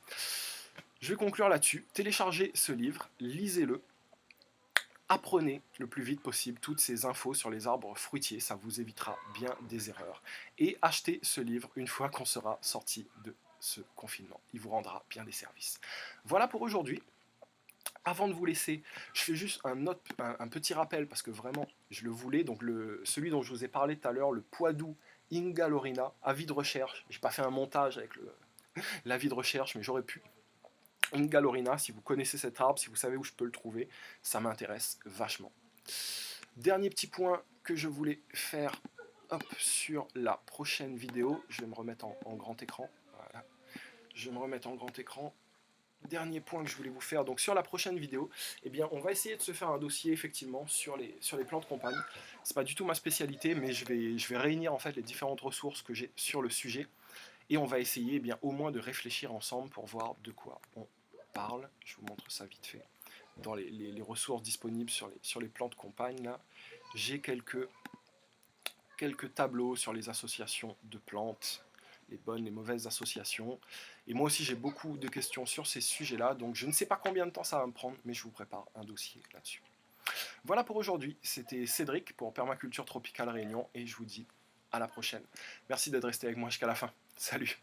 je vais conclure là-dessus. Téléchargez ce livre, lisez-le, apprenez le plus vite possible toutes ces infos sur les arbres fruitiers, ça vous évitera bien des erreurs. Et achetez ce livre une fois qu'on sera sorti de ce confinement, il vous rendra bien des services. Voilà pour aujourd'hui. Avant de vous laisser, je fais juste un petit rappel parce que vraiment je le voulais. Donc celui dont je vous ai parlé tout à l'heure, le Poitou Inga Lorina, avis de recherche. J'ai pas fait un montage avec l'avis de recherche, mais j'aurais pu. Inga Lorina, si vous connaissez cet arbre, si vous savez où je peux le trouver, ça m'intéresse vachement. Dernier petit point que je voulais faire sur la prochaine vidéo. Je vais me remettre en grand écran. Voilà. Je vais me remettre en grand écran. Dernier point que je voulais vous faire, donc sur la prochaine vidéo, eh bien, on va essayer de se faire un dossier effectivement sur les plantes compagnes. C'est pas du tout ma spécialité, mais je vais réunir en fait les différentes ressources que j'ai sur le sujet et on va essayer bien au moins de réfléchir ensemble pour voir de quoi on parle. Je vous montre ça vite fait. Dans les ressources disponibles sur les plantes compagnes, là, j'ai quelques tableaux sur les associations de plantes, les bonnes, les mauvaises associations. Et moi aussi, j'ai beaucoup de questions sur ces sujets-là, donc je ne sais pas combien de temps ça va me prendre, mais je vous prépare un dossier là-dessus. Voilà pour aujourd'hui, c'était Cédric pour Permaculture Tropicale Réunion, et je vous dis à la prochaine. Merci d'être resté avec moi jusqu'à la fin. Salut!